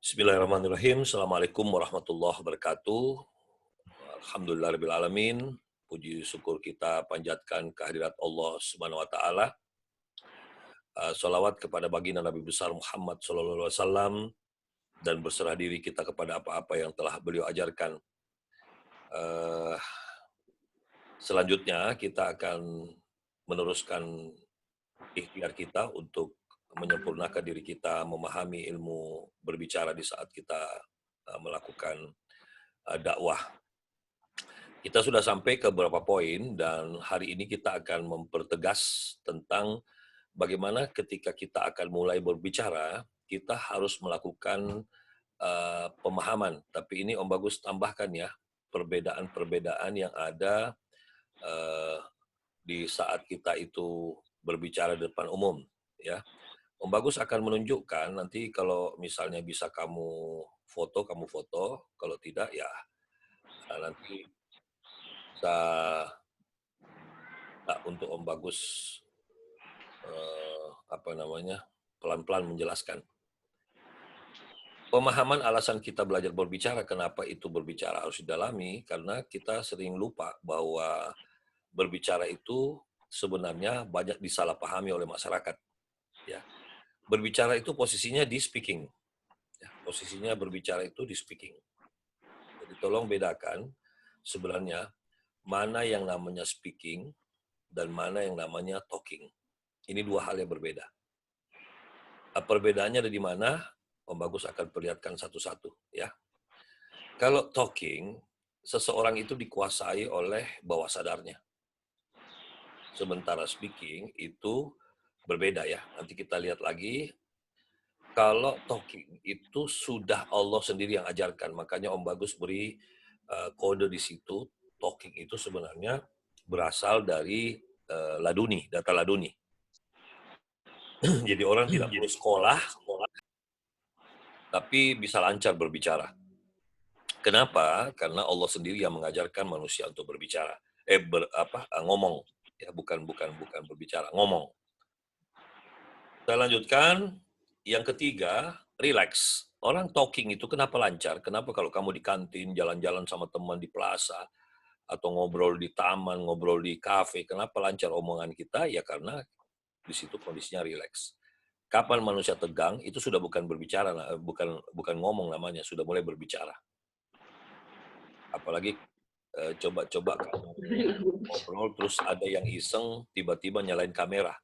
Bismillahirrahmanirrahim. Assalamualaikum warahmatullahi wabarakatuh. Alhamdulillahirrahmanirrahim. Puji syukur kita panjatkan kehadirat Allah Subhanahu wa Ta'ala. Salawat kepada baginda Nabi besar Muhammad Sallallahu Alaihi Wasallam dan berserah diri kita kepada apa-apa yang telah beliau ajarkan. Selanjutnya kita akan meneruskan ikhtiar kita untuk menyempurnakan diri kita, memahami ilmu berbicara di saat kita melakukan dakwah. Kita sudah sampai ke beberapa poin dan hari ini kita akan mempertegas tentang bagaimana ketika kita akan mulai berbicara, kita harus melakukan pemahaman. Tapi ini Om Bagus tambahkan ya, perbedaan-perbedaan yang ada di saat kita itu berbicara di depan umum. Ya, Om Bagus akan menunjukkan nanti kalau misalnya bisa kamu foto, kalau tidak ya nanti bisa untuk Om Bagus pelan-pelan menjelaskan. Pemahaman alasan kita belajar berbicara, kenapa itu berbicara harus didalami, karena kita sering lupa bahwa berbicara itu sebenarnya banyak disalahpahami oleh masyarakat. Ya. Berbicara itu posisinya di speaking. Ya, posisinya berbicara itu di speaking. Jadi tolong bedakan sebenarnya mana yang namanya speaking dan mana yang namanya talking. Ini dua hal yang berbeda. Perbedaannya ada di mana? Om Bagus akan perlihatkan satu-satu. Ya. Kalau talking, seseorang itu dikuasai oleh bawah sadarnya. Sementara speaking itu berbeda ya. Nanti kita lihat lagi. Kalau talking itu sudah Allah sendiri yang ajarkan. Makanya Om Bagus beri kode di situ. Talking itu sebenarnya berasal dari laduni, data laduni. Jadi orang tidak perlu sekolah, tapi bisa lancar berbicara. Kenapa? Karena Allah sendiri yang mengajarkan manusia untuk berbicara. Ngomong. Ya, bukan berbicara, ngomong. Kita lanjutkan. Yang ketiga, relax. Orang talking itu kenapa lancar? Kenapa kalau kamu di kantin, jalan-jalan sama teman di plaza, atau ngobrol di taman, ngobrol di kafe, kenapa lancar omongan kita? Ya karena di situ kondisinya relax. Kapan manusia tegang, itu sudah bukan berbicara, bukan ngomong namanya, sudah mulai berbicara. Apalagi coba kamu ngobrol, terus ada yang iseng, tiba-tiba nyalain kamera.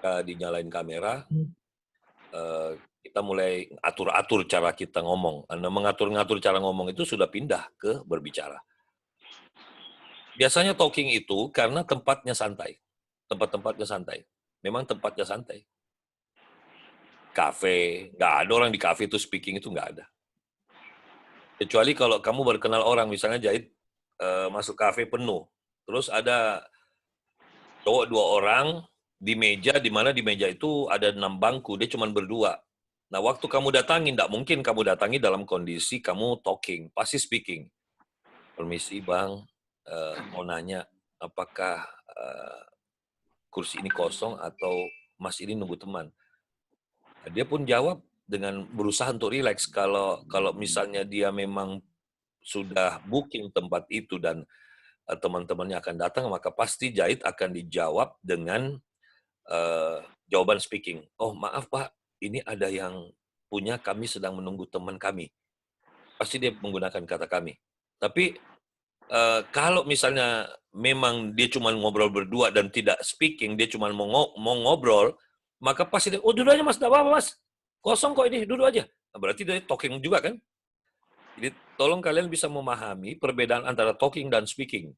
Ketika dinyalain kamera, kita mulai atur-atur cara kita ngomong. Mengatur-ngatur cara ngomong itu sudah pindah ke berbicara. Biasanya talking itu karena tempatnya santai. Tempat-tempatnya santai. Memang tempatnya santai. Kafe, nggak ada orang di kafe itu speaking itu nggak ada. Kecuali kalau kamu berkenal orang, misalnya Jahit masuk kafe penuh. Terus ada cowok 2 orang di meja, di mana di meja itu ada 6 bangku, dia cuma berdua. Nah, waktu kamu datangi, nggak mungkin kamu datangi dalam kondisi kamu talking, pasti speaking. Permisi bang, mau nanya, apakah kursi ini kosong atau mas ini nunggu teman? Dia pun jawab dengan berusaha untuk rileks. Kalau misalnya dia memang sudah booking tempat itu dan teman-temannya akan datang, maka pasti Jahit akan dijawab dengan jawaban speaking. Oh maaf Pak, ini ada yang punya, kami sedang menunggu teman kami. Pasti dia menggunakan kata kami. Tapi kalau misalnya memang dia cuma ngobrol berdua dan tidak speaking, dia cuma mau ngobrol, maka pasti dia, oh duduk aja mas, tidak apa-apa mas, kosong kok ini, duduk aja. Nah, berarti dia talking juga kan? Jadi tolong kalian bisa memahami perbedaan antara talking dan speaking.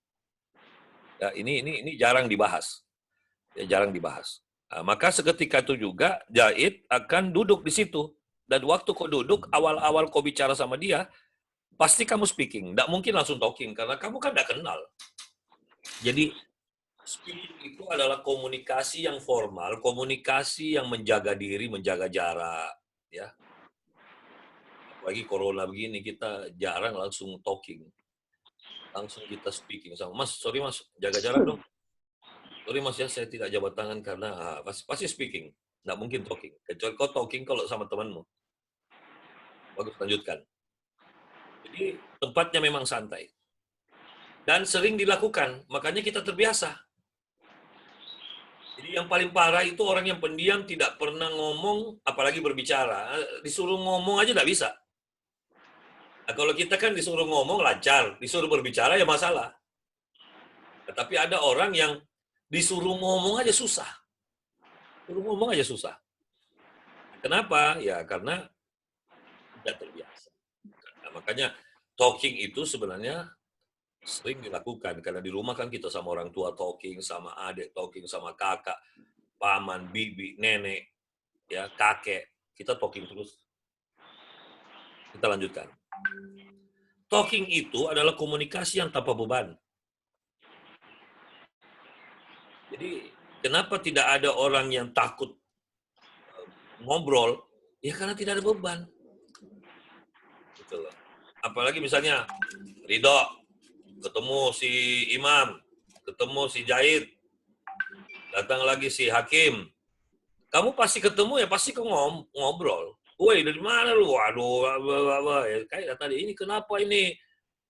Ya, ini jarang dibahas. Ya, jarang dibahas. Nah, maka seketika itu juga Jahit akan duduk di situ. Dan waktu kau duduk, awal-awal kau bicara sama dia, pasti kamu speaking. Nggak mungkin langsung talking, karena kamu kan nggak kenal. Jadi, speaking itu adalah komunikasi yang formal, komunikasi yang menjaga diri, menjaga jarak. Ya. Apalagi corona begini, kita jarang langsung talking. Langsung kita speaking sama, mas, sorry mas, jaga jarak dong. Sorry mas ya, saya tidak jabat tangan karena pasti speaking. Nggak mungkin talking. Kecuali kau talking kalau sama temanmu. Bagus, lanjutkan. Jadi tempatnya memang santai. Dan sering dilakukan, makanya kita terbiasa. Jadi yang paling parah itu orang yang pendiam, tidak pernah ngomong, apalagi berbicara. Disuruh ngomong aja nggak bisa. Nah, kalau kita kan disuruh ngomong lancar, disuruh berbicara ya masalah. Tapi ada orang yang disuruh ngomong aja susah. Suruh ngomong aja susah. Kenapa? Ya karena tidak terbiasa. Nah, makanya talking itu sebenarnya sering dilakukan. Karena di rumah kan kita sama orang tua talking, sama adik talking, sama kakak, paman, bibi, nenek, ya kakek. Kita talking terus. Kita lanjutkan. Talking itu adalah komunikasi yang tanpa beban. Jadi kenapa tidak ada orang yang takut ngobrol? Ya karena tidak ada beban. Gitu loh. Apalagi misalnya Ridho ketemu si Imam, ketemu si Jahid, datang lagi si Hakim. Kamu pasti ketemu ya pasti ngobrol. Woi dari mana lu? Waduh, ya, kayak tadi ini kenapa ini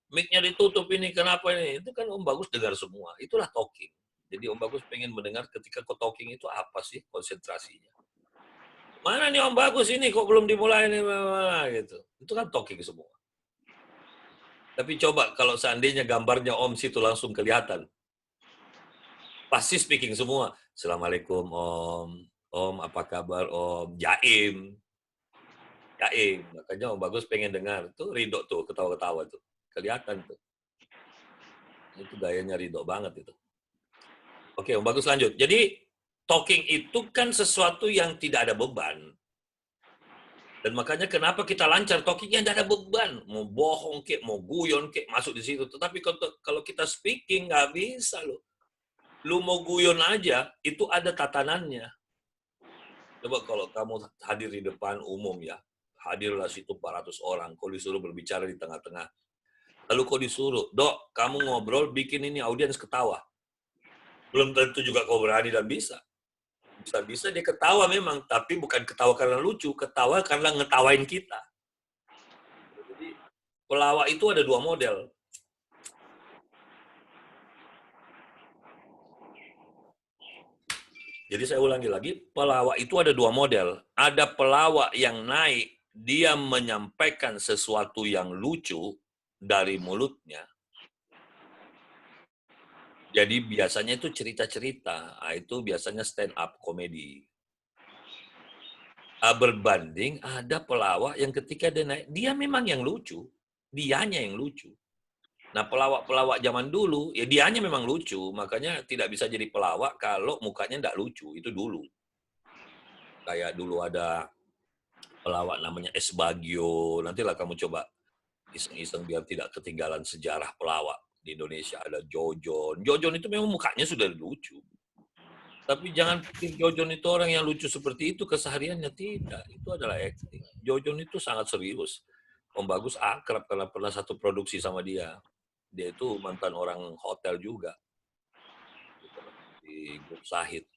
mic-nya ditutup ini kenapa ini? Itu kan Om Bagus dengar semua. Itulah talking. Jadi Om Bagus pengen mendengar ketika kau talking itu apa sih konsentrasinya. Mana nih Om Bagus ini kok belum dimulai nih gitu. Itu kan talking semua. Tapi coba kalau seandainya gambarnya Om situ langsung kelihatan. Pasti speaking semua. Assalamualaikum Om. Om apa kabar Om? Jaim. Jaim. Makanya Om Bagus pengen dengar. Tuh Ridho tuh ketawa-ketawa tuh. Kelihatan tuh. Itu gayanya Ridho banget itu. Oke Om Bagus lanjut. Jadi talking itu kan sesuatu yang tidak ada beban. Dan makanya kenapa kita lancar talkingnya tidak ada beban. Mau bohong kek, mau guyon kek, masuk di situ. Tetapi kalau kita speaking nggak bisa loh. Lu mau guyon aja, itu ada tatanannya. Coba kalau kamu hadir di depan umum ya, hadirlah situ 400 orang, kau disuruh berbicara di tengah-tengah. Lalu kau disuruh, Dok, kamu ngobrol, bikin ini audiens ketawa. Belum tentu juga kau berani dan bisa. Bisa-bisa dia ketawa memang, tapi bukan ketawa karena lucu, ketawa karena ngetawain kita. Jadi pelawak itu ada dua model. Jadi saya ulangi lagi, pelawak itu ada dua model. Ada pelawak yang naik, dia menyampaikan sesuatu yang lucu dari mulutnya. Jadi biasanya itu cerita-cerita, itu biasanya stand up comedy. Berbanding ada pelawak yang ketika dia naik, dia memang yang lucu, dianya yang lucu. Nah pelawak-pelawak zaman dulu, ya dianya memang lucu, makanya tidak bisa jadi pelawak kalau mukanya tidak lucu, itu dulu. Kayak dulu ada pelawak namanya S. Bagio, nantilah kamu coba iseng-iseng biar tidak ketinggalan sejarah pelawak. Di Indonesia ada Jojon. Jojon itu memang mukanya sudah lucu. Tapi jangan pikir Jojon itu orang yang lucu seperti itu kesehariannya, tidak. Itu adalah acting. Jojon itu sangat serius. Om Bagus akrab karena pernah satu produksi sama dia. Dia itu mantan orang hotel juga. Di grup Sahid.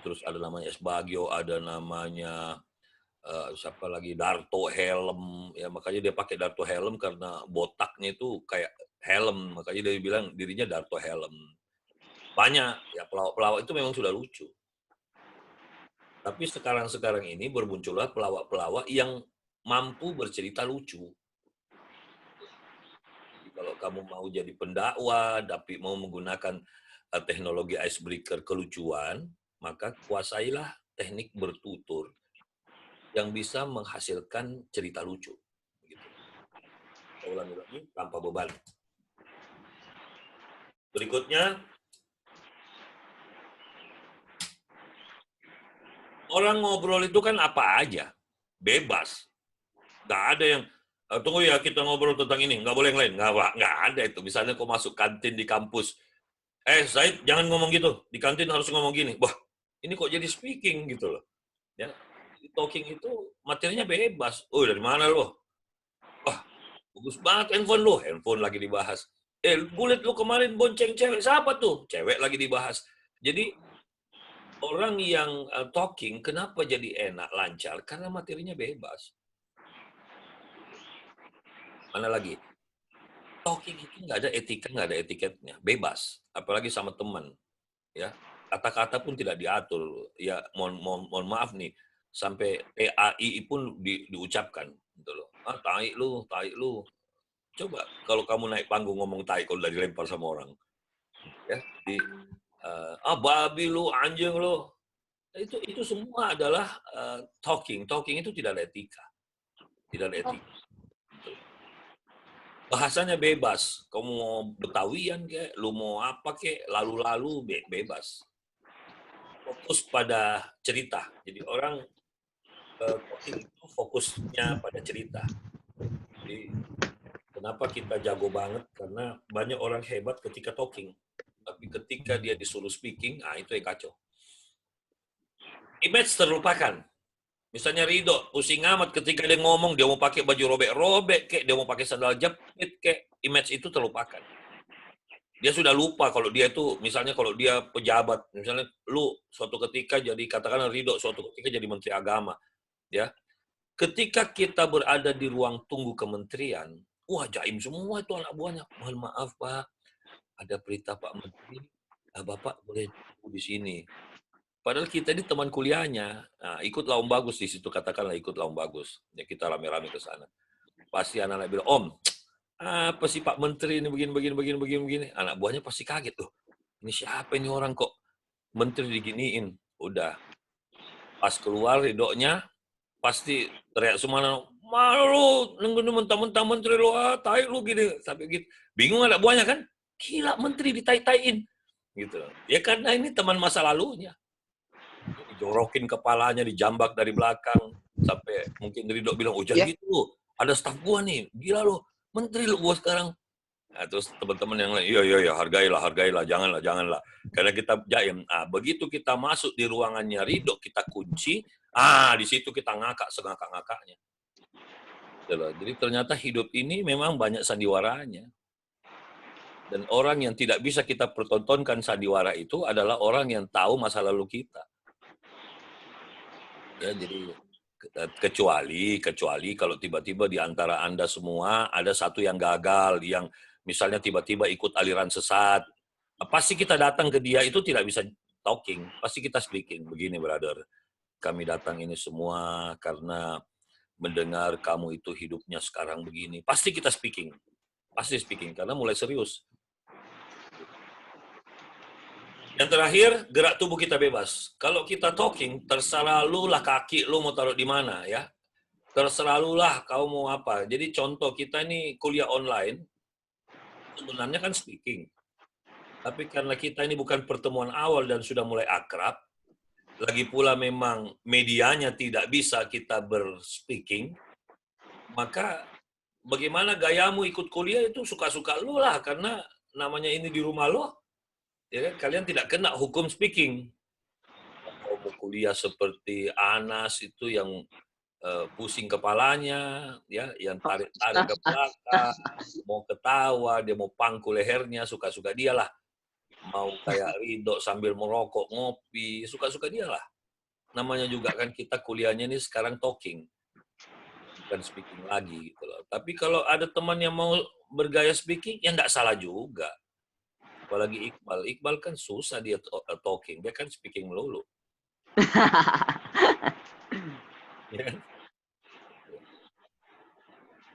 Terus ada namanya S. Bagio, ada namanya siapa lagi Darto Helm. Ya makanya dia pakai Darto Helm karena botaknya itu kayak helm. Makanya dia bilang dirinya Darto Helm. Banyak ya pelawak-pelawak itu memang sudah lucu. Tapi sekarang ini bermuncullah pelawak-pelawak yang mampu bercerita lucu. Jadi kalau kamu mau jadi pendakwa, tapi mau menggunakan teknologi icebreaker kelucuan, maka kuasailah teknik bertutur yang bisa menghasilkan cerita lucu. Saya ulangi lagi, tanpa beban. Berikutnya, orang ngobrol itu kan apa aja, bebas. Nggak ada yang, tunggu ya kita ngobrol tentang ini, nggak boleh yang lain. Nggak ada itu. Misalnya kau masuk kantin di kampus, Zaid jangan ngomong gitu, di kantin harus ngomong gini. Wah, ini kok jadi speaking gitu loh. Ya, talking itu materinya bebas. Oh, dari mana lo? Wah, bagus banget handphone lagi dibahas. Gue liat lu kemarin bonceng cewek, siapa tuh? Cewek lagi dibahas. Jadi orang yang talking kenapa jadi enak, lancar? Karena materinya bebas. Mana lagi? Talking itu nggak ada etika, nggak ada etiketnya, bebas. Apalagi sama teman, ya. Kata-kata pun tidak diatur. Ya, mohon maaf nih, sampai TAI pun diucapkan, gitu loh. Ah, tai lu, tai lu. Coba kalau kamu naik panggung ngomong tai kalau udah dilempar sama orang, ya. Babi lu, anjing lu. Itu semua adalah talking. Talking itu tidak ada etika. Tidak ada etika. Bahasanya bebas. Kamu mau Betawian kek, lu mau apa kek, lalu-lalu bebas. Fokus pada cerita. Jadi orang talking itu fokusnya pada cerita. Jadi kenapa kita jago banget? Karena banyak orang hebat ketika talking. Tapi ketika dia disuruh speaking, itu yang kacau. Image terlupakan. Misalnya Ridho, pusing amat ketika dia ngomong, dia mau pakai baju robek-robek, kek, dia mau pakai sandal jepit, kek, image itu terlupakan. Dia sudah lupa kalau dia itu, misalnya kalau dia pejabat, misalnya lu suatu ketika jadi, katakanlah Ridho, suatu ketika jadi Menteri Agama, ya. Ketika kita berada di ruang tunggu kementerian, wah jaim semua itu anak buahnya. Mohon maaf Pak, ada perintah Pak Menteri, Bapak boleh tunggu di sini. Padahal kita ini teman kuliahnya, ikutlah Om Bagus di situ, katakanlah ikutlah Om Bagus. Ya kita rame-rame ke sana. Pasti anak-anak bilang, Om, apa sih Pak Menteri ini begini. Anak buahnya pasti kaget tuh. Ini siapa ini orang kok Menteri diginiin? Udah. Pas keluar ridoknya, pasti teriak semua, malu, nunggu mentah-mentah Menteri lu, tai lu gini. Sampai gitu. Bingung anak buahnya kan? Gila Menteri ditai-taiin. Gitu. Ya karena ini teman masa lalunya. Dijorokin kepalanya, dijambak dari belakang, sampai mungkin Ridho bilang, jangan gitu lu, ada staf gua nih, gila lu, menteri lu gua sekarang. Nah, terus teman-teman yang lain, iya, hargailah, janganlah. Karena kita jaim. Begitu kita masuk di ruangannya Ridho, kita kunci, di situ kita ngakak sengakak-ngakaknya. Jadi ternyata hidup ini memang banyak sandiwaranya. Dan orang yang tidak bisa kita pertontonkan sandiwara itu adalah orang yang tahu masa lalu kita. Ya, jadi kecuali kalau tiba-tiba di antara Anda semua ada satu yang gagal, yang misalnya tiba-tiba ikut aliran sesat, pasti kita datang ke dia itu tidak bisa talking, pasti kita speaking. Begini brother, kami datang ini semua karena mendengar kamu itu hidupnya sekarang begini. Pasti kita speaking, karena mulai serius. Yang terakhir, gerak tubuh kita bebas. Kalau kita talking, terserah lu lah kaki lu mau taruh di mana ya. Terserah lu lah kau mau apa. Jadi contoh kita ini kuliah online, sebenarnya kan speaking. Tapi karena kita ini bukan pertemuan awal dan sudah mulai akrab, lagi pula memang medianya tidak bisa kita berspeaking, maka bagaimana gayamu ikut kuliah itu suka-suka lu lah, karena namanya ini di rumah lo, ya kan? Kalian tidak kena hukum speaking. Kalau mau kuliah seperti Anas itu yang pusing kepalanya, ya, yang tarik-tarik ke belakang, mau ketawa, dia mau pangku lehernya, suka-suka dia lah. Mau kayak Ridho sambil merokok, ngopi, suka-suka dia lah. Namanya juga kan kita kuliahnya ini sekarang talking, bukan speaking lagi gitu loh. Tapi kalau ada teman yang mau bergaya speaking, ya nggak salah juga. Apalagi Iqbal kan susah dia talking, dia kan speaking melulu. Ya.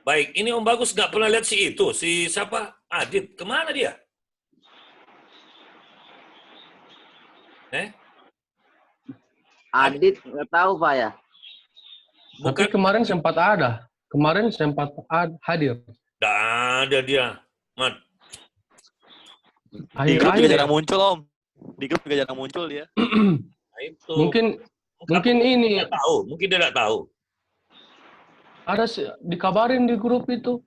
Baik, ini Om Bagus nggak pernah lihat si siapa? Adit, kemana dia? Adit nggak tahu Pak ya. Tapi kemarin sempat ada. Kemarin sempat hadir. Nggak ada dia, Mat. Di grup juga jarang muncul, Om. Di grup juga jarang muncul dia. Nah, itu. Mungkin ini. Mungkin dia nggak tahu. Ada dikabarin di grup itu.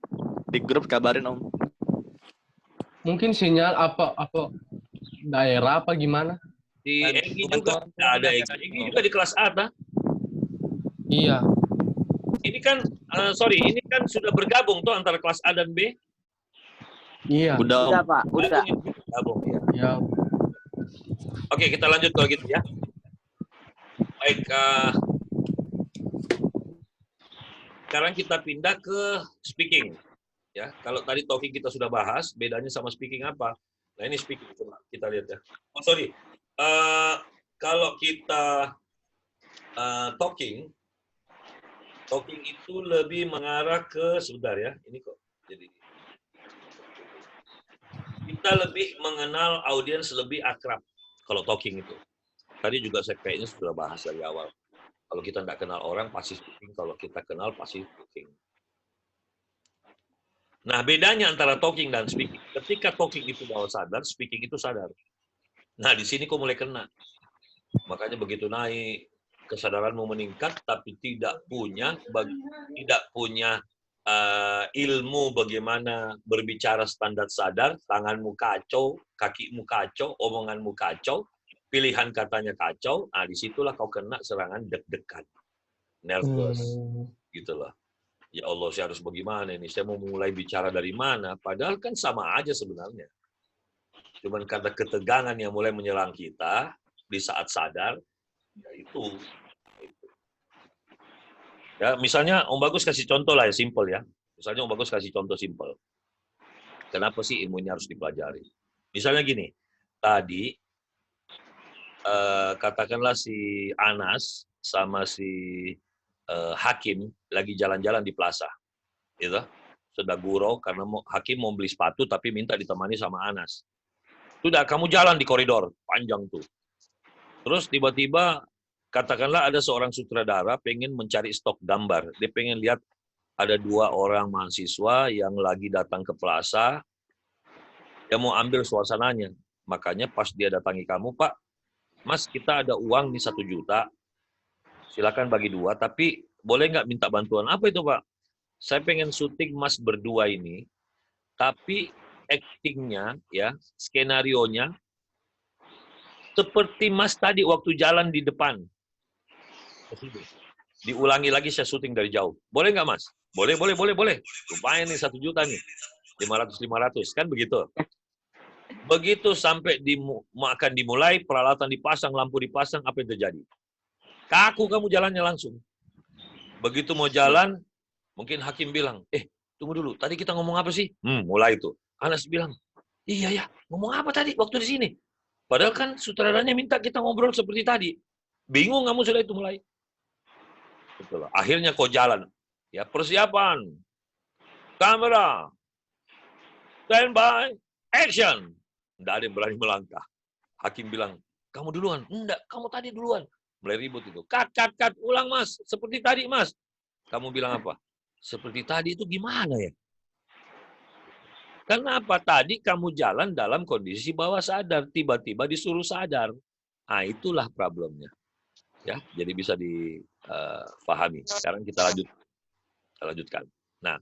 Di grup kabarin, Om. Mungkin sinyal apa daerah apa gimana? Di Egi juga ada Egi juga di kelas A, tak? Iya. Ini kan ini kan sudah bergabung tuh antara kelas A dan B. Iya. Udah, Pak. Udah. Bergabung ya. Ya. Oke, kita lanjut kalau gitu ya. Baik, sekarang kita pindah ke speaking. Ya, kalau tadi talking kita sudah bahas, bedanya sama speaking apa? Nah ini speaking, coba kita lihat ya. Oh sorry, kalau kita talking itu lebih mengarah ke, sebentar ya, ini kok jadi kita lebih mengenal audiens lebih akrab kalau talking itu. Tadi juga saya kayaknya sudah bahas dari awal. Kalau kita nggak kenal orang pasti speaking, kalau kita kenal pasti talking. Nah, bedanya antara talking dan speaking. Ketika talking itu bawah sadar, speaking itu sadar. Nah, di sini kok mulai kena. Makanya begitu naik, kesadaranmu meningkat, tapi tidak punya ilmu bagaimana berbicara standar sadar, tanganmu kacau, kakimu kacau, omonganmu kacau, pilihan katanya kacau. Nah, disitulah kau kena serangan deg-degan, nervous, gitu loh. Ya Allah, saya harus bagaimana ini? Saya mau mulai bicara dari mana? Padahal kan sama aja sebenarnya. Cuman karena ketegangan yang mulai menyerang kita di saat sadar, ya itu. Ya, misalnya Om Bagus kasih contoh lah ya, simple ya. Misalnya Om Bagus kasih contoh simple. Kenapa sih ilmu ini harus dipelajari? Misalnya gini, tadi katakanlah si Anas sama si Hakim lagi jalan-jalan di plaza. Gitu. Sudah gurau karena Hakim mau beli sepatu tapi minta ditemani sama Anas. Sudah, kamu jalan di koridor panjang tuh. Terus tiba-tiba katakanlah ada seorang sutradara pengen mencari stok gambar. Dia pengen lihat ada 2 orang mahasiswa yang lagi datang ke plaza. Dia mau ambil suasananya. Makanya pas dia datangi kamu, Pak, Mas, kita ada uang nih 1 juta. Silakan bagi 2, tapi boleh nggak minta bantuan? Apa itu, Pak? Saya pengen syuting Mas berdua ini, tapi actingnya, ya, skenarionya, seperti Mas tadi waktu jalan di depan. Diulangi lagi saya syuting dari jauh. Boleh nggak, Mas? Boleh. Lumayan nih 1 juta nih. 500, kan begitu. Begitu sampai akan dimulai, peralatan dipasang, lampu dipasang, apa yang terjadi? Kaku kamu jalannya langsung. Begitu mau jalan, mungkin Hakim bilang, tunggu dulu, tadi kita ngomong apa sih? Mulai itu. Anas bilang, iya ya, ngomong apa tadi waktu di sini? Padahal kan sutradaranya minta kita ngobrol seperti tadi. Bingung kamu sudah itu mulai. Betul. Akhirnya kau jalan. Ya, persiapan. Kamera. Standby. Action. Tidak ada yang berani melangkah. Hakim bilang, kamu duluan. Enggak, kamu tadi duluan. Mulai ribut itu. Cut. Ulang, Mas. Seperti tadi, Mas. Kamu bilang apa? Seperti tadi itu gimana ya? Kenapa tadi kamu jalan dalam kondisi bawah sadar, tiba-tiba disuruh sadar. Nah, itulah problemnya. Ya, jadi bisa dipahami. Sekarang kita lanjutkan. Nah,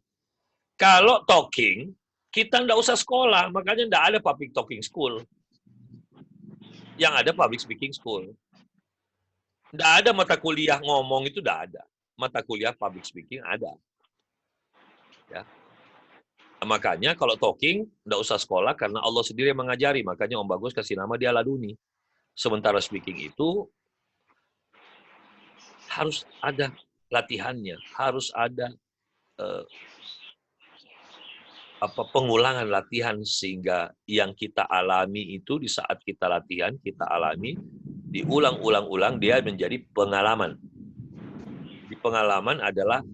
kalau talking, kita nggak usah sekolah, makanya nggak ada public talking school. Yang ada public speaking school. Nggak ada mata kuliah ngomong itu nggak ada. Mata kuliah public speaking ada. Ya. Makanya kalau talking, nggak usah sekolah karena Allah sendiri yang mengajari. Makanya Om Bagus kasih nama dia Laduni. Sementara speaking itu harus ada latihannya, harus ada pengulangan latihan sehingga yang kita alami itu di saat kita latihan, kita alami, diulang-ulang-ulang, dia menjadi pengalaman. Di pengalaman adalah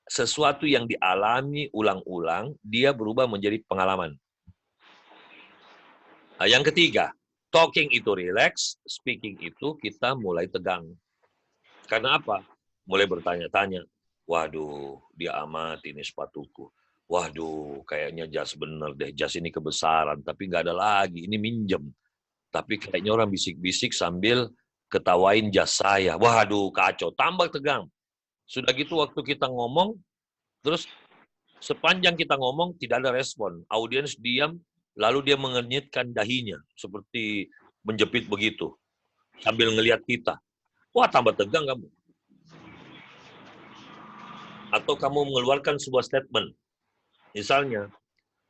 sesuatu yang dialami ulang-ulang, dia berubah menjadi pengalaman. Nah, yang ketiga, talking itu relax, speaking itu kita mulai tegang. Karena apa? Mulai bertanya-tanya, waduh, dia amat ini sepatuku. Waduh, kayaknya jas bener deh, jas ini kebesaran, tapi nggak ada lagi, ini minjem. Tapi kayaknya orang bisik-bisik sambil ketawain jas saya. Waduh, kacau, tambah tegang. Sudah gitu waktu kita ngomong, terus sepanjang kita ngomong tidak ada respon. Audiens diam, lalu dia mengenyitkan dahinya, seperti menjepit begitu, sambil ngelihat kita. Wah, tambah tegang kamu. Atau kamu mengeluarkan sebuah statement. Misalnya,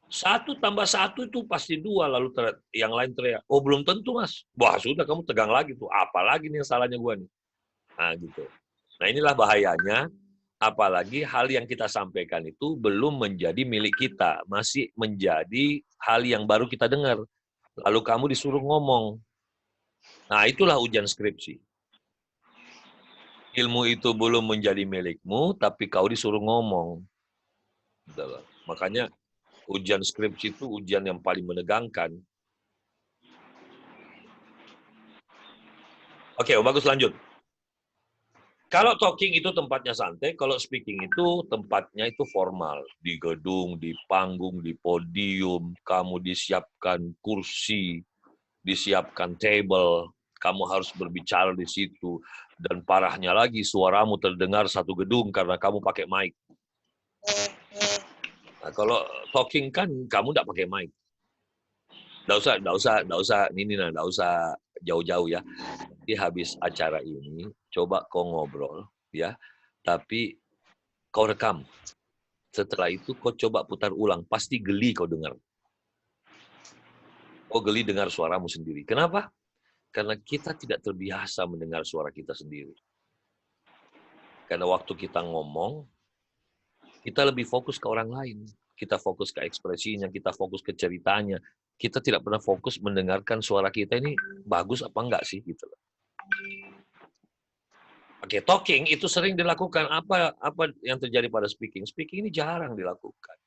1 tambah 1 itu pasti 2, lalu yang lain teriak, oh belum tentu Mas. Wah sudah, kamu tegang lagi tuh, apalagi nih yang salahnya gua nih. Nah, gitu. Nah, inilah bahayanya. Apalagi hal yang kita sampaikan itu belum menjadi milik kita. Masih menjadi hal yang baru kita dengar. Lalu kamu disuruh ngomong. Nah, itulah ujian skripsi. Ilmu itu belum menjadi milikmu, tapi kau disuruh ngomong. Gitu loh. Makanya ujian skripsi itu ujian yang paling menegangkan. Oke, bagus lanjut. Kalau talking itu tempatnya santai, kalau speaking itu tempatnya itu formal. Di gedung, di panggung, di podium, kamu disiapkan kursi, disiapkan table, kamu harus berbicara di situ. Dan parahnya lagi, suaramu terdengar satu gedung karena kamu pakai mic. Nah, kalau talking kan kamu tidak pakai mic. Nggak usah jauh-jauh ya. Nanti habis acara ini, coba kau ngobrol, ya. Tapi kau rekam. Setelah itu kau coba putar ulang. Pasti geli kau dengar. Kau geli dengar suaramu sendiri. Kenapa? Karena kita tidak terbiasa mendengar suara kita sendiri. Karena waktu kita ngomong, kita lebih fokus ke orang lain. Kita fokus ke ekspresinya, kita fokus ke ceritanya. Kita tidak pernah fokus mendengarkan suara kita ini bagus apa enggak sih gitu loh. Oke, talking itu sering dilakukan. Apa yang terjadi pada speaking? Speaking ini jarang dilakukan.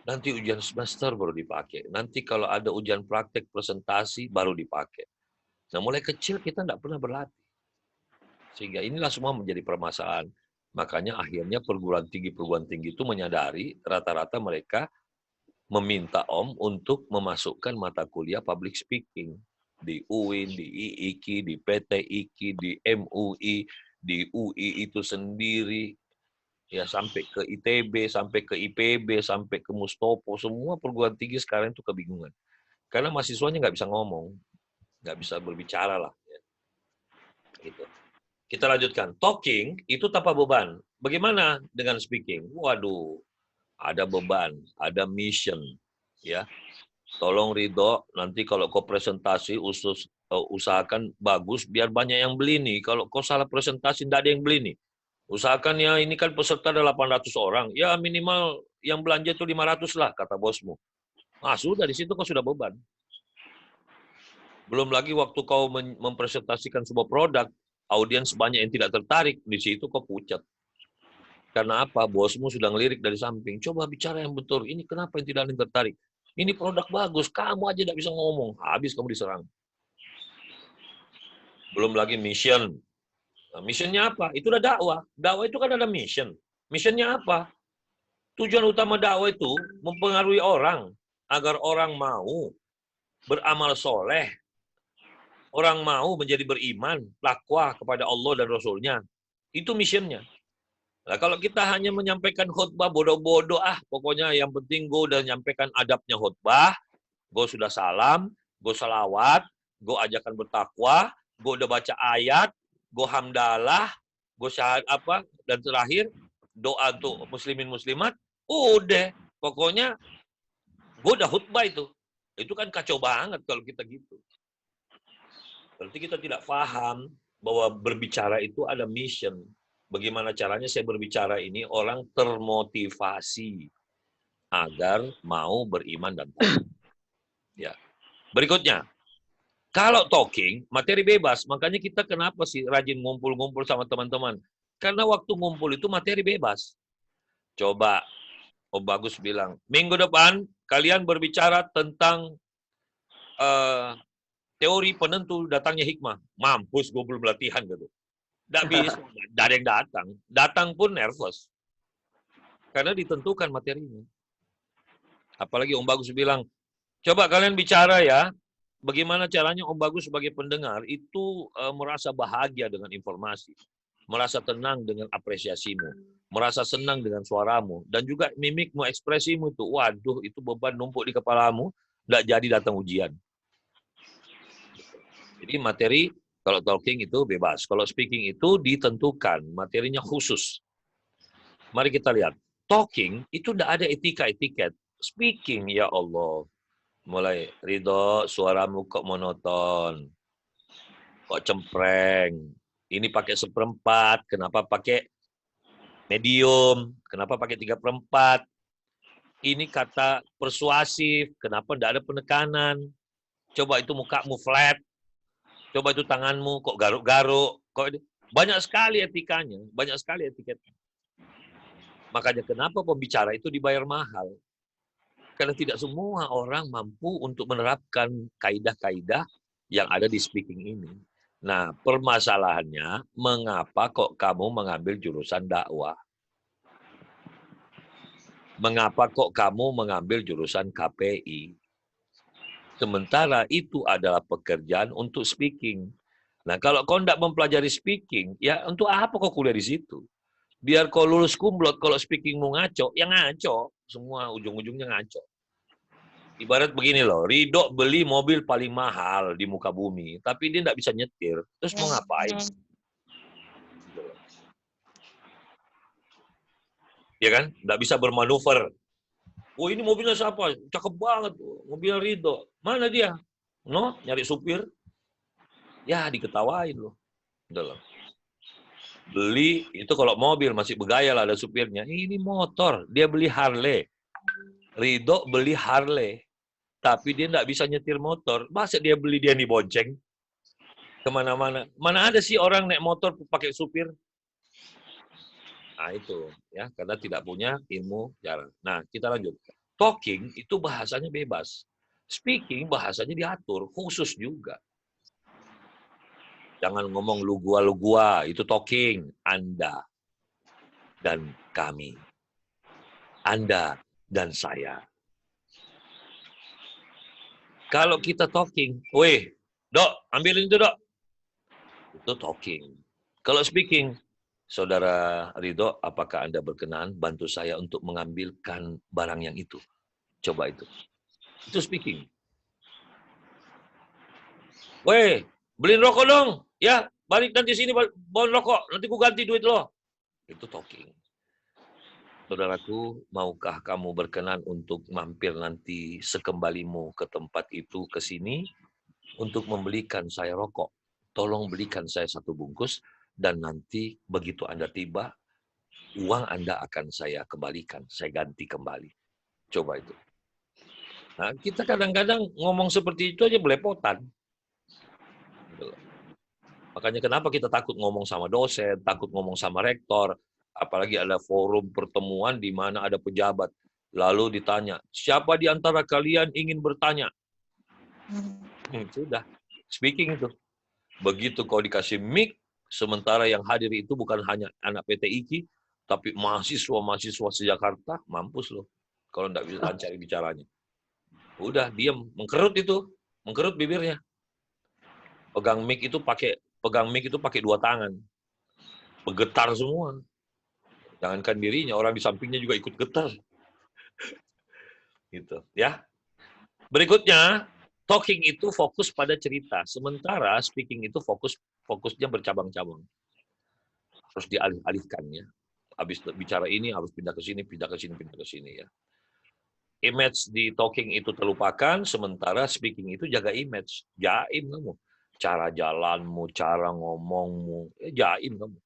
Nanti ujian semester baru dipakai. Nanti kalau ada ujian praktek presentasi baru dipakai. Nah, mulai kecil kita tidak pernah berlatih. Sehingga inilah semua menjadi permasalahan. Makanya akhirnya perguruan tinggi itu menyadari rata-rata mereka meminta Om untuk memasukkan mata kuliah public speaking. Di UIN, di IIKI, di PT IKI, di MUI, di UI itu sendiri, ya sampai ke ITB, sampai ke IPB, sampai ke Mustopo, semua perguruan tinggi sekarang itu kebingungan. Karena mahasiswanya nggak bisa ngomong, nggak bisa berbicara lah. Ya. Gitu. Kita lanjutkan. Talking itu tanpa beban. Bagaimana dengan speaking? Waduh, ada beban, ada mission, ya. Tolong Ridho, nanti kalau kau presentasi usahakan bagus biar banyak yang beli nih. Kalau kau salah presentasi tidak ada yang beli nih. Usahakan ya, ini kan peserta ada 800 orang. Ya minimal yang belanja itu 500 lah, kata bosmu. Nah sudah, di situ kau sudah beban. Belum lagi waktu kau mempresentasikan sebuah produk, audiens banyak yang tidak tertarik, di situ kau pucat. Karena apa? Bosmu sudah ngelirik dari samping. Coba bicara yang betul. Ini kenapa yang tidak ada yang tertarik? Ini produk bagus, kamu aja tidak bisa ngomong. Habis kamu diserang. Belum lagi mission. Nah, missionnya apa? Itu udah dakwah. Dakwah itu kan ada mission. Missionnya apa? Tujuan utama dakwah itu mempengaruhi orang. Agar orang mau beramal soleh. Orang mau menjadi beriman, takwa kepada Allah dan Rasulnya. Itu missionnya. Nah, kalau kita hanya menyampaikan khutbah bodoh-bodoh, pokoknya yang penting gue udah nyampaikan adabnya khutbah, gue sudah salam, gue salawat, gue ajakan bertakwa, gue udah baca ayat, gue hamdalah, gue syahad dan terakhir doa untuk muslimin muslimat, udah, pokoknya gue udah khutbah itu. Itu kan kacau banget kalau kita gitu. Berarti kita tidak paham bahwa berbicara itu ada mission. Bagaimana caranya saya berbicara ini orang termotivasi agar mau beriman dan takwa. Ya. Berikutnya, kalau talking materi bebas, makanya kita kenapa sih rajin ngumpul-ngumpul sama teman-teman? Karena waktu ngumpul itu materi bebas. Coba Om Bagus bilang, minggu depan kalian berbicara tentang teori penentu datangnya hikmah. Mampus, gue belum latihan gitu. Nggak bisa, nggak ada yang datang. Datang pun nervous. Karena ditentukan materinya. Apalagi Om Bagus bilang, coba kalian bicara ya, bagaimana caranya Om Bagus sebagai pendengar itu merasa bahagia dengan informasi. Merasa tenang dengan apresiasimu. Merasa senang dengan suaramu. Dan juga mimikmu, ekspresimu itu. Waduh, itu beban numpuk di kepalamu, nggak jadi datang ujian. Jadi materi, kalau talking itu bebas. Kalau speaking itu ditentukan, materinya khusus. Mari kita lihat. Talking itu tidak ada etika-etiket. Speaking, ya Allah. Mulai, Ridho, suaramu kok monoton. Kok cempreng. Ini pakai 1/4, kenapa pakai medium, kenapa pakai 3/4. Ini kata persuasif, kenapa tidak ada penekanan. Coba itu mukamu flat, coba itu tanganmu kok garuk-garuk. Banyak sekali etikanya, banyak sekali etiketnya. Makanya kenapa pembicara itu dibayar mahal. Karena tidak semua orang mampu untuk menerapkan kaidah-kaidah yang ada di speaking ini. Nah, permasalahannya, mengapa kok kamu mengambil jurusan dakwah? Mengapa kok kamu mengambil jurusan KPI? Sementara itu adalah pekerjaan untuk speaking. Nah, kalau kau tidak mempelajari speaking, ya untuk apa kau kuliah di situ? Biar kau lulus kumlot, kalau speakingmu ngaco, ya ngaco. Semua ujung-ujungnya ngaco. Ibarat begini loh, Ridho beli mobil paling mahal di muka bumi, tapi dia tidak bisa nyetir. Terus mau ngapain? Ya kan? Tidak bisa bermanuver. Oh ini mobilnya siapa? Cakep banget. Mobil Ridho. Mana dia? No, nyari supir. Ya diketawain loh. Udah loh. Beli, itu kalau mobil masih bergaya lah ada supirnya. Ini motor, dia beli Harley. Ridho beli Harley. Tapi dia nggak bisa nyetir motor. Masa dia beli dia dibonceng? Kemana-mana. Mana ada sih orang naik motor pakai supir? Nah itu ya karena tidak punya ilmu jalan. Nah kita lanjut. Talking itu bahasanya bebas. Speaking bahasanya diatur, khusus juga. Jangan ngomong lu gua, itu talking. Anda dan kami. Anda dan saya. Kalau kita talking, weh, Dok, ambilin itu, Dok. Itu talking. Kalau speaking, Saudara Ridho, apakah Anda berkenan bantu saya untuk mengambilkan barang yang itu? Coba itu. Itu speaking. Weh, beliin rokok dong. Ya, balik nanti sini bawa rokok. Nanti ku ganti duit lo. Itu talking. Saudaraku, maukah kamu berkenan untuk mampir nanti sekembalimu ke tempat itu, ke sini, untuk membelikan saya rokok? Tolong belikan saya 1 bungkus, dan nanti begitu Anda tiba, uang Anda akan saya kembalikan, saya ganti kembali. Coba itu. Nah, kita kadang-kadang ngomong seperti itu aja belepotan. Makanya kenapa kita takut ngomong sama dosen, takut ngomong sama rektor, apalagi ada forum pertemuan di mana ada pejabat. Lalu ditanya, siapa di antara kalian ingin bertanya? Sudah, speaking itu. Begitu kau dikasih mic, sementara yang hadir itu bukan hanya anak PT IKI, tapi mahasiswa-mahasiswa se-Jakarta, mampus loh. Kalau tidak bisa lancar bicaranya. Udah, diam, mengkerut itu. Mengkerut bibirnya. Pegang mic itu pakai 2 tangan. Bergetar semua. Jangankan dirinya, orang di sampingnya juga ikut getar. Gitu, ya. Berikutnya, talking itu fokus pada cerita, sementara speaking itu fokusnya bercabang-cabang. Harus dialih-alihkan ya. Habis bicara ini harus pindah ke sini, pindah ke sini, pindah ke sini ya. Image di talking itu terlupakan, sementara speaking itu jaga image. Jaim kamu. Cara jalanmu, cara ngomongmu, jaim kamu.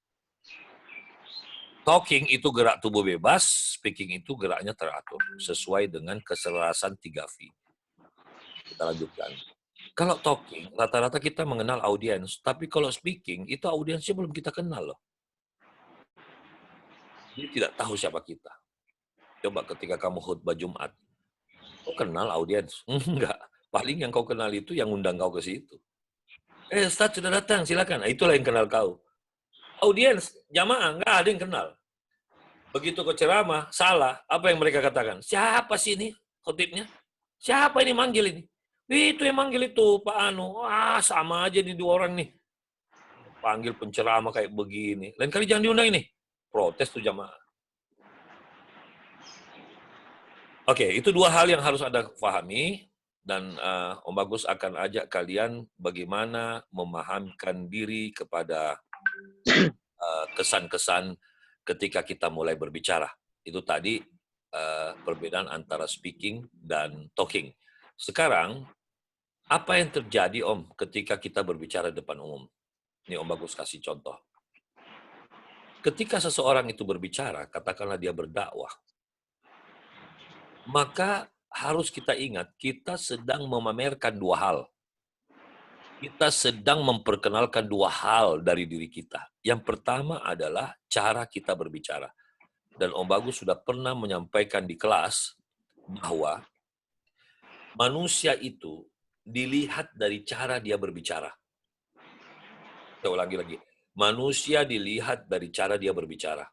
Talking itu gerak tubuh bebas, speaking itu geraknya teratur, sesuai dengan keselarasan 3V. Kita lanjutkan. Kalau talking, rata-rata kita mengenal audiens, tapi kalau speaking, itu audiensnya belum kita kenal loh. Dia tidak tahu siapa kita. Coba ketika kamu khutbah Jumat, kau kenal audiens? Enggak. Paling yang kau kenal itu yang undang kau ke situ. Ustaz sudah datang, silakan. Nah, itulah yang kenal kau. Audiens, jamaah, enggak ada yang kenal. Begitu kau ceramah, salah. Apa yang mereka katakan? Siapa sih ini khotibnya? Siapa ini manggil ini? Itu yang manggil itu, Pak Anu. Wah, sama aja nih 2 orang nih. Panggil penceramah kayak begini. Lain kali jangan diundang ini. Protes tuh jamaah. Oke, itu 2 hal yang harus Anda pahami. Dan Om Bagus akan ajak kalian bagaimana memahamkan diri kepada kesan-kesan ketika kita mulai berbicara. Itu tadi perbedaan antara speaking dan talking. Sekarang, apa yang terjadi Om ketika kita berbicara depan umum? Ini Om Bagus kasih contoh. Ketika seseorang itu berbicara, katakanlah dia berdakwah, maka harus kita ingat, kita sedang memamerkan dua hal. Kita sedang memperkenalkan dua hal dari diri kita. Yang pertama adalah cara kita berbicara. Dan Om Bagus sudah pernah menyampaikan di kelas bahwa manusia itu dilihat dari cara dia berbicara. Saya ulangi lagi. Manusia dilihat dari cara dia berbicara.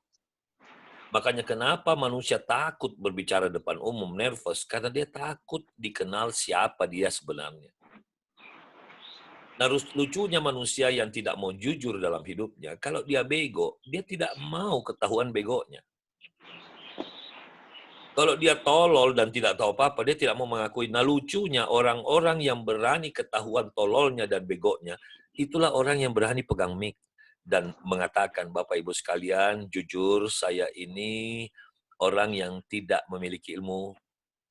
Makanya kenapa manusia takut berbicara depan umum, nervous? Karena dia takut dikenal siapa dia sebenarnya. Nah, lucunya manusia yang tidak mau jujur dalam hidupnya, kalau dia bego, dia tidak mau ketahuan begonya. Kalau dia tolol dan tidak tahu apa-apa, dia tidak mau mengakui. Nah, lucunya orang-orang yang berani ketahuan tololnya dan begonya, itulah orang yang berani pegang mic dan mengatakan, Bapak Ibu sekalian, jujur saya ini orang yang tidak memiliki ilmu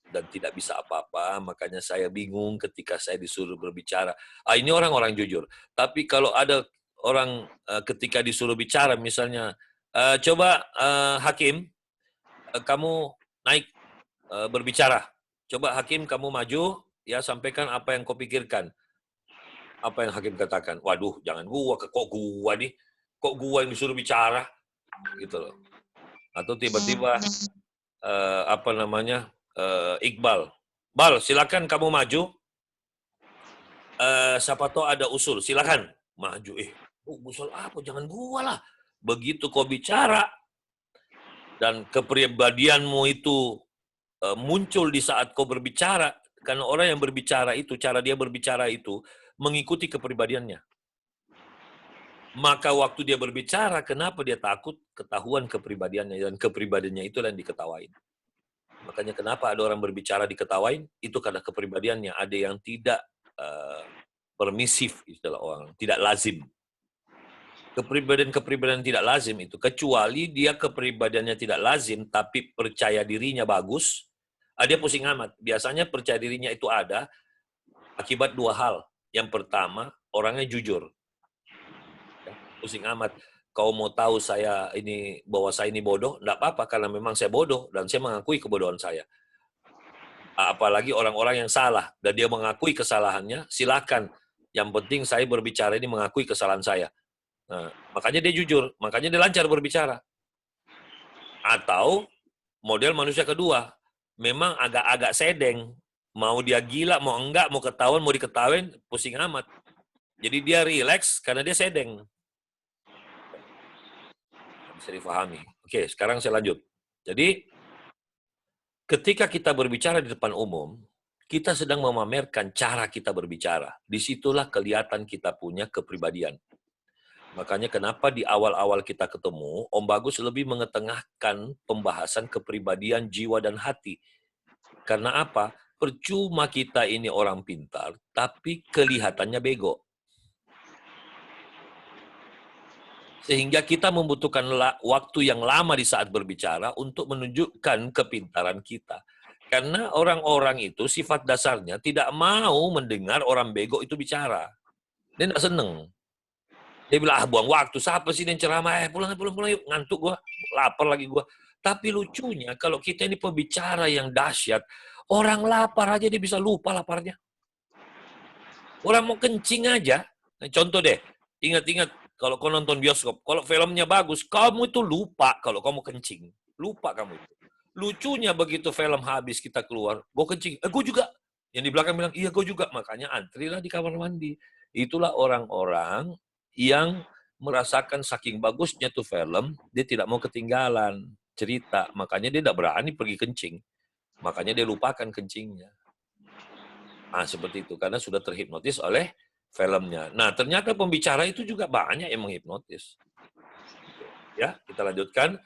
dan tidak bisa apa-apa, makanya saya bingung ketika saya disuruh berbicara. Ini orang-orang jujur. Tapi kalau ada orang ketika disuruh bicara, misalnya, coba Hakim, kamu naik berbicara. Coba Hakim kamu maju, ya sampaikan apa yang kau pikirkan. Apa yang Hakim katakan? Waduh, jangan gua, kok gua nih? Kok gua yang disuruh bicara? Gitu loh. Atau tiba-tiba Iqbal. Bal, silakan kamu maju. Siapa tahu ada usul, silakan maju. Usul apa? Jangan gua lah. Begitu kau bicara dan kepribadianmu itu muncul di saat kau berbicara, karena orang yang berbicara itu, cara dia berbicara itu mengikuti kepribadiannya. Maka waktu dia berbicara, kenapa dia takut ketahuan kepribadiannya, dan kepribadiannya itu yang diketawain. Makanya kenapa ada orang berbicara diketawain, itu karena kepribadiannya ada yang tidak permisif, istilah orang, tidak lazim. Kepribadian tidak lazim itu, kecuali dia kepribadiannya tidak lazim, tapi percaya dirinya bagus, dia pusing amat. Biasanya percaya dirinya itu ada akibat dua hal. Yang pertama, orangnya jujur. Pusing amat. Kau mau tahu bahwa saya ini bodoh? Enggak apa-apa, karena memang saya bodoh dan saya mengakui kebodohan saya. Apalagi orang-orang yang salah dan dia mengakui kesalahannya, silakan. Yang penting saya berbicara ini mengakui kesalahan saya. Nah, makanya dia jujur, makanya dia lancar berbicara. Atau model manusia kedua, memang agak-agak sedeng. Mau dia gila, mau enggak, mau ketahuan, mau diketahuin, pusing amat. Jadi dia relax karena dia sedeng. Bisa difahami. Oke, sekarang saya lanjut. Jadi, ketika kita berbicara di depan umum, kita sedang memamerkan cara kita berbicara. Disitulah kelihatan kita punya kepribadian. Makanya kenapa di awal-awal kita ketemu, Om Bagus lebih mengetengahkan pembahasan kepribadian jiwa dan hati. Karena apa? Percuma kita ini orang pintar, tapi kelihatannya bego. Sehingga kita membutuhkan waktu yang lama di saat berbicara untuk menunjukkan kepintaran kita. Karena orang-orang itu sifat dasarnya tidak mau mendengar orang bego itu bicara. Dia tidak seneng. Dia bilang, buang waktu, siapa sih yang ceramah? Pulang yuk, ngantuk gua, lapar lagi gua. Tapi lucunya, kalau kita ini pembicara yang dahsyat, orang lapar aja dia bisa lupa laparnya. Orang mau kencing aja. Nah, contoh deh, ingat-ingat, kalau kau nonton bioskop, kalau filmnya bagus, kamu itu lupa kalau kamu kencing. Lupa kamu itu. Lucunya begitu film habis kita keluar, gue kencing, gue juga. Yang di belakang bilang, iya gue juga. Makanya antrilah di kamar mandi. Itulah orang-orang yang merasakan saking bagusnya tuh film, dia tidak mau ketinggalan cerita. Makanya dia tidak berani pergi kencing. Makanya dia lupakan kencingnya. Nah, seperti itu. Karena sudah terhipnotis oleh filmnya. Nah, ternyata pembicara itu juga banyak yang menghipnotis. Ya, kita lanjutkan.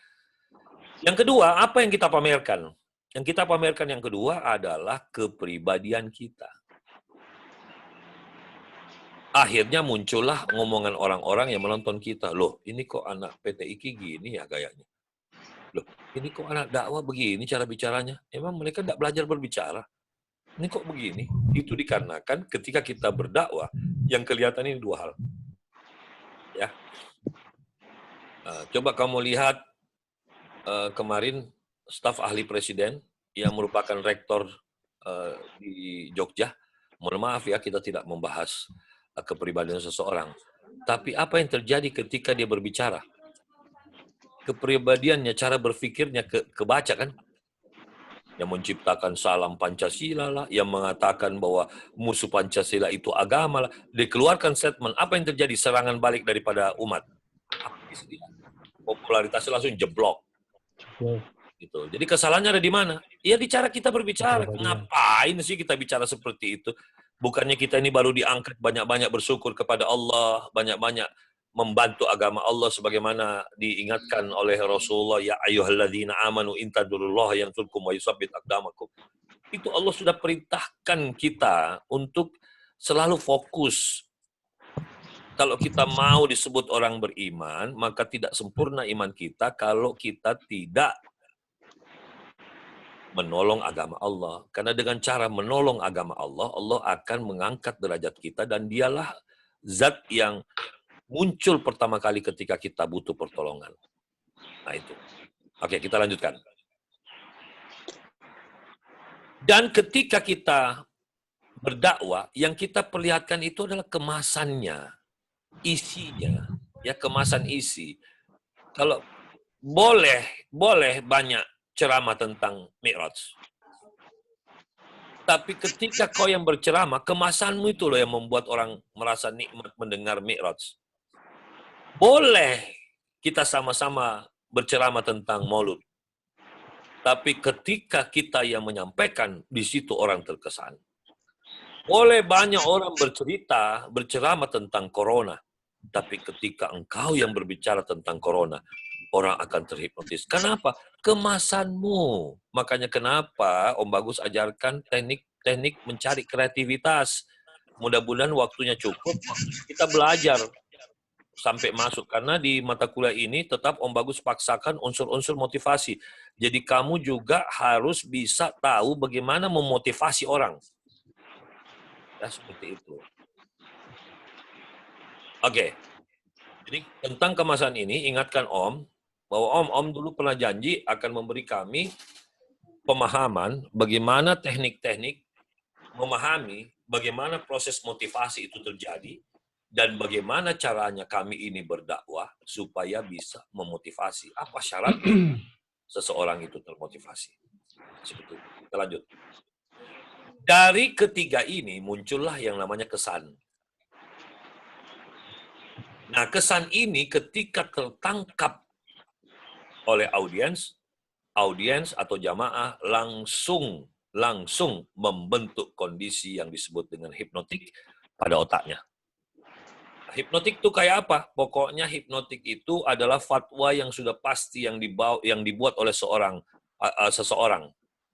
Yang kedua, apa yang kita pamerkan? Yang kita pamerkan yang kedua adalah kepribadian kita. Akhirnya muncullah ngomongan orang-orang yang menonton kita. Loh, ini kok anak PT IKI gini ya gayanya? Loh, ini kok anak dakwah begini cara bicaranya? Emang mereka tidak belajar berbicara? Ini kok begini? Itu dikarenakan ketika kita berdakwah, yang kelihatan ini dua hal. Ya. Coba kamu lihat kemarin staf ahli presiden yang merupakan rektor di Jogja. Mohon maaf ya, kita tidak membahas kepribadian seseorang. Tapi apa yang terjadi ketika dia berbicara? Kepribadiannya, cara berpikirnya kebaca kan? Yang menciptakan salam Pancasila lah, yang mengatakan bahwa musuh Pancasila itu agama lah. Dikeluarkan statement, apa yang terjadi? Serangan balik daripada umat. Habis dia. Popularitasnya langsung jeblok. Gitu. Jadi kesalahannya ada di mana? Ya di cara kita berbicara. Ngapain sih kita bicara seperti itu? Bukannya kita ini baru diangkat banyak-banyak bersyukur kepada Allah, banyak-banyak membantu agama Allah sebagaimana diingatkan oleh Rasulullah, ya ayyuhalladzina amanu intadurullaha yansurkum wa yusabbit aqdamakum. Itu Allah sudah perintahkan kita untuk selalu fokus. Kalau kita mau disebut orang beriman, maka tidak sempurna iman kita kalau kita tidak menolong agama Allah. Karena dengan cara menolong agama Allah, Allah akan mengangkat derajat kita dan dialah zat yang muncul pertama kali ketika kita butuh pertolongan. Nah itu. Oke, kita lanjutkan. Dan ketika kita berdakwah, yang kita perlihatkan itu adalah kemasannya, isinya, ya kemasan isi. Kalau boleh banyak ceramah tentang Mi'raj. Tapi ketika kau yang berceramah, kemasanmu itu loh yang membuat orang merasa nikmat mendengar Mi'raj. Boleh kita sama-sama berceramah tentang Maulud. Tapi ketika kita yang menyampaikan, di situ orang terkesan. Boleh banyak orang berceramah tentang Corona. Tapi ketika engkau yang berbicara tentang Corona, orang akan terhipnotis. Kenapa? Kemasanmu. Makanya kenapa Om Bagus ajarkan teknik mencari kreativitas. Mudah-mudahan waktunya cukup, kita belajar sampai masuk. Karena di mata kuliah ini tetap Om Bagus paksakan unsur-unsur motivasi. Jadi kamu juga harus bisa tahu bagaimana memotivasi orang. Ya, seperti itu. Oke. Jadi tentang kemasan ini, ingatkan Om, bahwa Om dulu pernah janji akan memberi kami pemahaman bagaimana teknik-teknik memahami bagaimana proses motivasi itu terjadi dan bagaimana caranya kami ini berdakwah supaya bisa memotivasi. Apa syaratnya seseorang itu termotivasi? Seperti itu. Kita lanjut. Dari ketiga ini muncullah yang namanya kesan. Nah, kesan ini ketika tertangkap oleh audiens atau jamaah langsung membentuk kondisi yang disebut dengan hipnotik pada otaknya. Hipnotik itu kayak apa? Pokoknya hipnotik itu adalah fatwa yang sudah pasti yang dibuat oleh seseorang.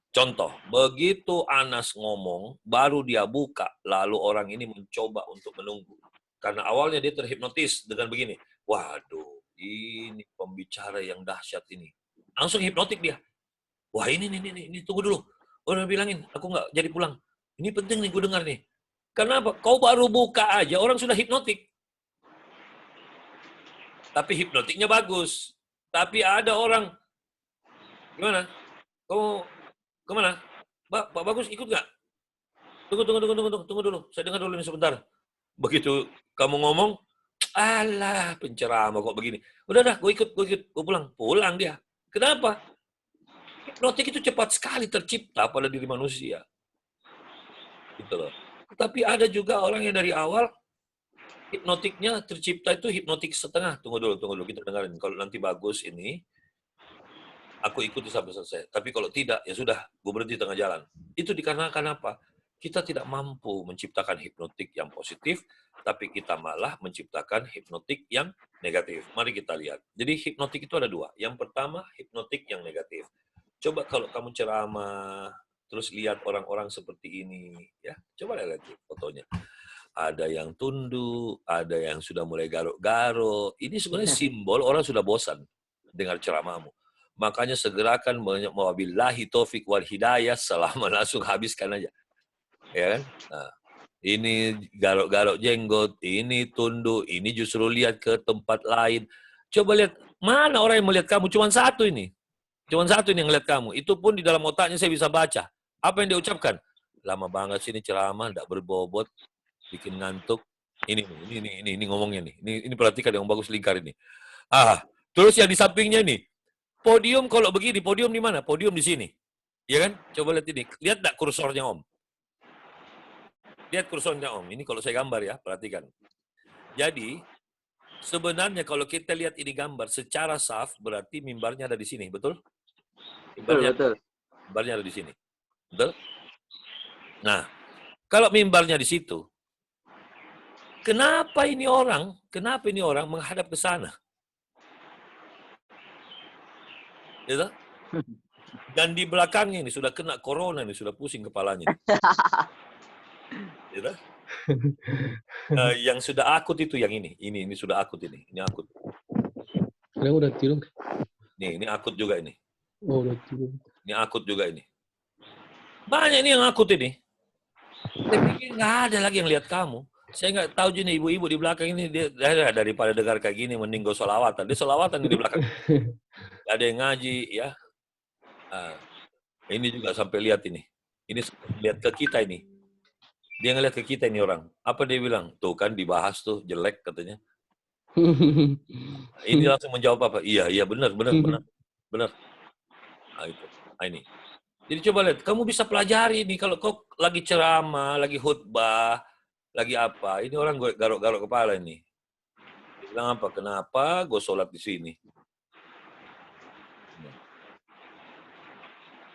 Contoh, begitu Anas ngomong, baru dia buka, lalu orang ini mencoba untuk menunggu. Karena awalnya dia terhipnotis dengan begini, waduh, ini pembicara yang dahsyat ini. Langsung hipnotik dia. Wah ini tunggu dulu. Udah bilangin, aku nggak jadi pulang. Ini penting nih, gue dengar nih. Kenapa? Kau baru buka aja, orang sudah hipnotik. Tapi hipnotiknya bagus. Tapi ada orang, gimana? Kau kemana? Pak Bagus ikut nggak? Tunggu dulu. Saya dengar dulu ini sebentar. Begitu kamu ngomong, alah penceramah kok begini. Udah, gue ikut, gue pulang dia. Kenapa? Hipnotik itu cepat sekali tercipta pada diri manusia. Gitu loh. Tapi ada juga orang yang dari awal hipnotiknya tercipta itu hipnotik setengah. Tunggu dulu kita dengarin. Kalau nanti bagus ini, aku ikuti sampai selesai. Tapi kalau tidak, ya sudah, gue berhenti tengah jalan. Itu dikarenakan apa? Kita tidak mampu menciptakan hipnotik yang positif, tapi kita malah menciptakan hipnotik yang negatif. Mari kita lihat. Jadi hipnotik itu ada dua. Yang pertama, hipnotik yang negatif. Coba kalau kamu ceramah, terus lihat orang-orang seperti ini, ya coba lihat fotonya. Ada yang tunduk, ada yang sudah mulai garuk-garuk. Ini sebenarnya simbol orang sudah bosan dengar ceramahmu. Makanya segerakan wabillahi taufik wal hidayah, selama langsung habiskan aja. Ya kan? Nah, ini garuk-garuk jenggot, ini tunduk, ini justru lihat ke tempat lain. Coba lihat, mana orang yang melihat kamu? Cuma satu ini. Cuma satu ini yang ngeliat kamu. Itu pun di dalam otaknya saya bisa baca. Apa yang dia ucapkan? Lama banget sih ini ceramah, tidak berbobot, bikin ngantuk. Ini ngomongnya nih. Ini perhatikan yang bagus lingkar ini. Terus yang di sampingnya nih. Podium kalau begini, podium di mana? Podium di sini. Ya kan? Coba lihat ini. Lihat enggak kursornya Om? Lihat kursornya Om. Ini kalau saya gambar ya, perhatikan. Jadi, sebenarnya kalau kita lihat ini gambar secara saf, berarti mimbarnya ada di sini, betul? Mimbarnya ada di sini. Betul? Nah, kalau mimbarnya di situ, kenapa ini orang menghadap ke sana? Gitu? Dan di belakangnya ini sudah kena corona, ini sudah pusing kepalanya. Gitu? Yang sudah akut itu yang ini sudah akut ini akut. Dia udah tidur. Ini akut juga ini. Oh, udah tidur. Ini akut juga ini. Banyak ini yang akut ini. Saya pikir nggak ada lagi yang lihat kamu. Saya nggak tahu juga ibu-ibu di belakang ini dia daripada dengar kayak gini mending go sholawatan. Dia sholawatan di belakang. Gak ada yang ngaji ya. Ini juga sampai lihat ini. Ini lihat ke kita ini. Dia ngeliat ke kita ini orang. Apa dia bilang? Tuh kan dibahas tuh jelek katanya. Ini langsung menjawab apa? Iya benar. Itu. Ini. Jadi coba lihat, kamu bisa pelajari nih kalau kau lagi ceramah, lagi khutbah, lagi apa. Ini orang garuk-garuk kepala ini. Dia bilang apa? Kenapa gue sholat di sini?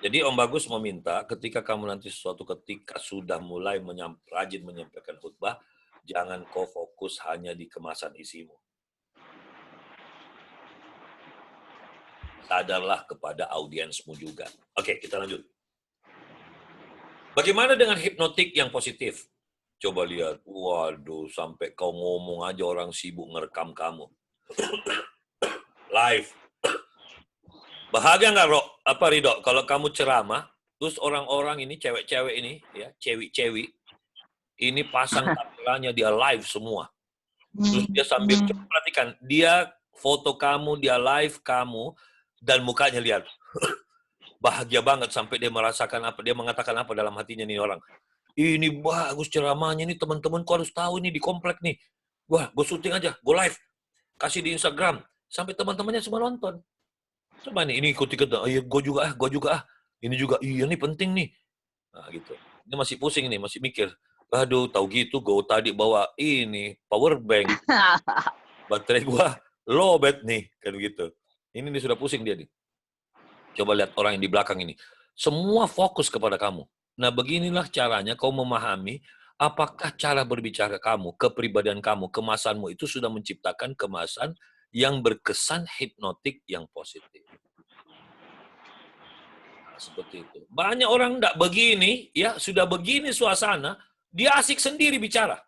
Jadi Om Bagus meminta ketika kamu nanti suatu ketika sudah mulai rajin menyampaikan khutbah, jangan kau fokus hanya di kemasan isimu. Sadarlah kepada audiensmu juga. Oke, kita lanjut. Bagaimana dengan hipnotik yang positif? Coba lihat, waduh, sampai kau ngomong aja orang sibuk ngerekam kamu. Live. Bahagia nggak, Ridho? Kalau kamu ceramah, terus orang-orang ini, cewek-cewek ini, ya, cewek-cewek, ini pasang kameranya, dia live semua. Terus dia sambil, coba perhatikan, dia foto kamu, dia live kamu, dan mukanya lihat. Bahagia banget sampai dia merasakan apa, dia mengatakan apa dalam hatinya nih orang. Ini bagus ceramahnya nih, teman-teman, kau harus tahu ini di komplek nih. Wah, gue syuting aja, gue live. Kasih di Instagram. Sampai teman-temannya semua nonton. Coba nih, ini ikut-ikut. Iya, gue juga. Ini juga, iya nih penting nih. Nah, gitu. Ini masih pusing nih, masih mikir. Aduh, tahu gitu, gue tadi bawa ini, power bank. Baterai gue lowbat nih, kan gitu. Ini nih sudah pusing dia nih. Coba lihat orang yang di belakang ini. Semua fokus kepada kamu. Nah, beginilah caranya kau memahami apakah cara berbicara kamu, kepribadian kamu, kemasanmu itu sudah menciptakan kemasan yang berkesan hipnotik yang positif. Nah, seperti itu. Banyak orang enggak begini, ya sudah begini suasana, dia asik sendiri bicara.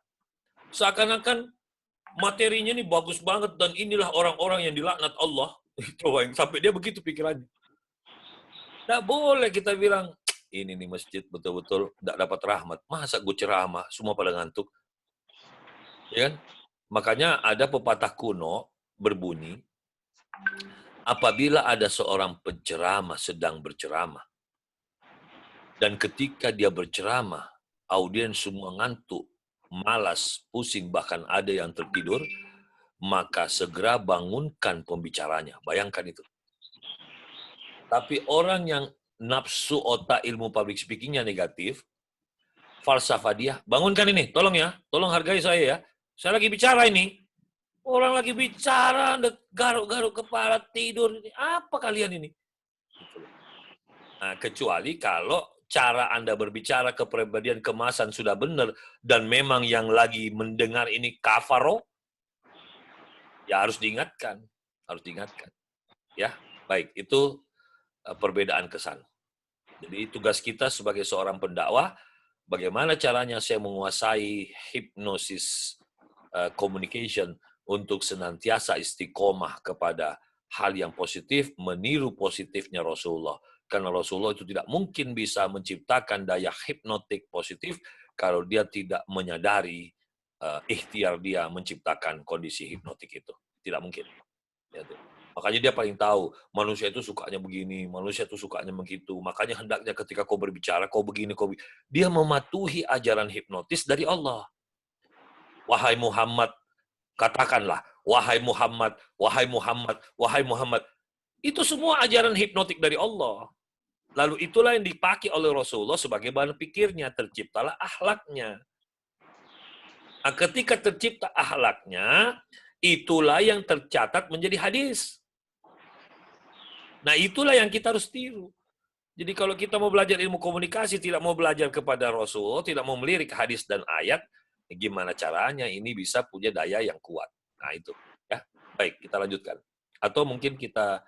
Seakan-akan materinya ini bagus banget dan inilah orang-orang yang dilaknat Allah. Coba sampai dia begitu pikirannya. Nggak boleh kita bilang, ini nih masjid betul-betul nggak dapat rahmat. Masa gue ceramah, semua pada ngantuk. Ya kan? Makanya ada pepatah kuno berbunyi, apabila ada seorang penceramah sedang berceramah, dan ketika dia berceramah, audiens semua ngantuk, malas, pusing, bahkan ada yang tertidur, maka segera bangunkan pembicaranya. Bayangkan itu. Tapi orang yang nafsu otak ilmu public speaking-nya negatif, falsafah dia, bangunkan ini, tolong ya, tolong hargai saya ya. Saya lagi bicara ini. Orang lagi bicara, garuk-garuk kepala, tidur. Apa kalian ini? Nah, kecuali kalau cara Anda berbicara, kepribadian, kemasan sudah benar, dan memang yang lagi mendengar ini kafaro, ya harus diingatkan. Harus diingatkan. Ya, baik. Itu perbedaan kesan. Jadi tugas kita sebagai seorang pendakwah, bagaimana caranya saya menguasai hipnosis communication untuk senantiasa istiqomah kepada hal yang positif, meniru positifnya Rasulullah. Karena Rasulullah itu tidak mungkin bisa menciptakan daya hipnotik positif kalau dia tidak menyadari ikhtiar dia menciptakan kondisi hipnotik itu. Tidak mungkin. Ya, tuh. Makanya dia paling tahu, manusia itu sukanya begini, manusia itu sukanya begitu. Makanya hendaknya ketika kau berbicara, kau begini, dia mematuhi ajaran hipnotis dari Allah. Wahai Muhammad, katakanlah, wahai Muhammad, wahai Muhammad, wahai Muhammad. Itu semua ajaran hipnotik dari Allah. Lalu itulah yang dipakai oleh Rasulullah sebagai bahan pikirnya, terciptalah akhlaknya. Nah, ketika tercipta akhlaknya, itulah yang tercatat menjadi hadis. Nah, itulah yang kita harus tiru. Jadi kalau kita mau belajar ilmu komunikasi, tidak mau belajar kepada Rasul, tidak mau melirik hadis dan ayat, gimana caranya ini bisa punya daya yang kuat. Nah, itu. Ya. Baik, kita lanjutkan. Atau mungkin kita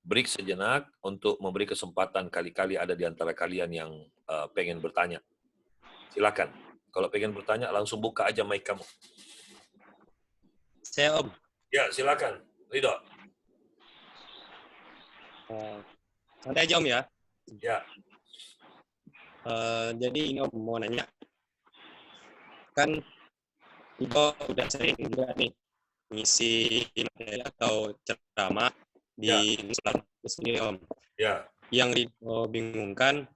break sejenak untuk memberi kesempatan kali-kali ada di antara kalian yang pengen bertanya. Silakan. Kalau pengen bertanya, langsung buka aja mic kamu. Saya Om. Ya, silakan. Ridho. Santai aja Om ya. Ya. Jadi ini Om mau nanya. Kan Ibo udah sering juga nih ngisi materi atau ceramah di sini Om. Ya. Yang Ibo bingungkan,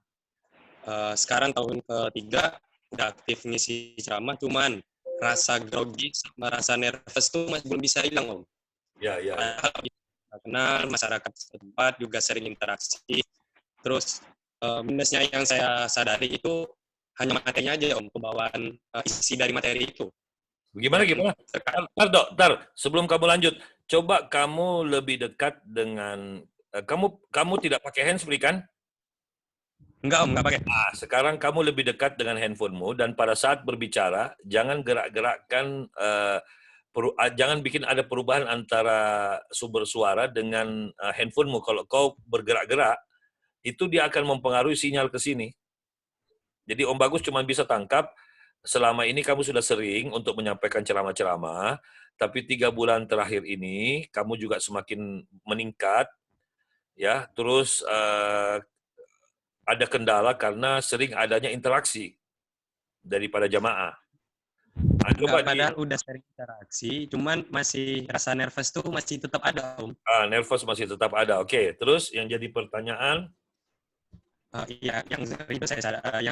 sekarang tahun ketiga udah aktif ngisi ceramah, cuman rasa grogi sama rasa nervous tuh masih belum bisa hilang Om. Ya. Kenal masyarakat setempat juga sering interaksi. Terus minusnya yang saya sadari itu hanya materinya aja Om, pembawaan isi dari materi itu. Gimana? Tar, sebelum kamu lanjut, coba kamu lebih dekat dengan kamu tidak pakai handsfree kan? Enggak Om, enggak pakai. Nah, sekarang kamu lebih dekat dengan handphonemu dan pada saat berbicara jangan gerak-gerakkan jangan bikin ada perubahan antara sumber suara dengan handphonemu. Kalau kau bergerak-gerak, itu dia akan mempengaruhi sinyal ke sini. Jadi Om Bagus cuma bisa tangkap, selama ini kamu sudah sering untuk menyampaikan ceramah-ceramah, tapi 3 bulan terakhir ini kamu juga semakin meningkat, ya. Terus ada kendala karena sering adanya interaksi daripada jamaah. Nah, coba padahal udah sering interaksi, cuman masih rasa nervous tuh masih tetap ada Om. Nervous masih tetap ada. Oke, terus yang jadi pertanyaan? Iya, yang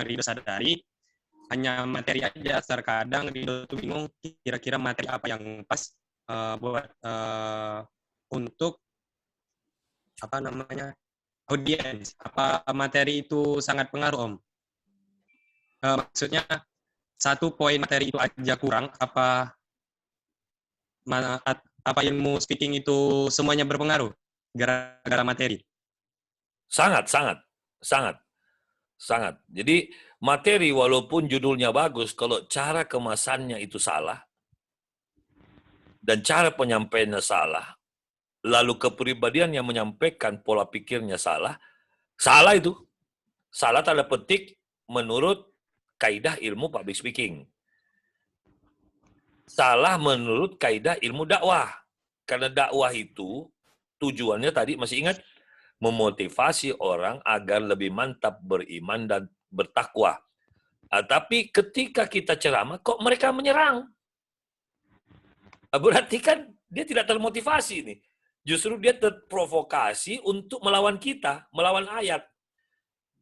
Rido sadari hanya materi aja. Terkadang Rido tuh bingung kira-kira materi apa yang pas buat untuk audiens. Apa materi itu sangat pengaruh Om? Maksudnya satu poin materi itu aja kurang, apa ilmu speaking itu semuanya berpengaruh gara-gara materi? Sangat. Jadi materi walaupun judulnya bagus, kalau cara kemasannya itu salah dan cara penyampaiannya salah, lalu kepribadian yang menyampaikan pola pikirnya salah itu. Salah tanda petik menurut kaidah ilmu public speaking. Salah menurut kaidah ilmu dakwah. Karena dakwah itu tujuannya tadi masih ingat? Memotivasi orang agar lebih mantap beriman dan bertakwa. Tapi ketika kita ceramah, kok mereka menyerang? Berarti kan dia tidak termotivasi nih. Justru dia terprovokasi untuk melawan kita, melawan ayat.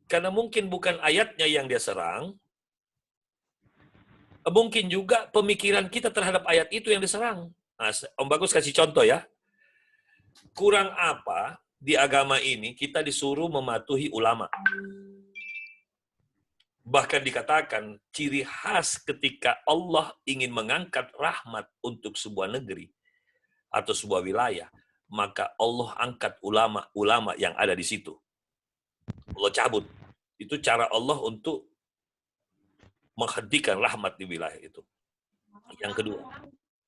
Karena mungkin bukan ayatnya yang dia serang, mungkin juga pemikiran kita terhadap ayat itu yang diserang. Nah, Om Bagus kasih contoh ya. Kurang apa di agama ini kita disuruh mematuhi ulama. Bahkan dikatakan ciri khas ketika Allah ingin mengangkat rahmat untuk sebuah negeri atau sebuah wilayah, maka Allah angkat ulama-ulama yang ada di situ. Allah cabut. Itu cara Allah untuk menghentikan rahmat di wilayah itu. Yang kedua,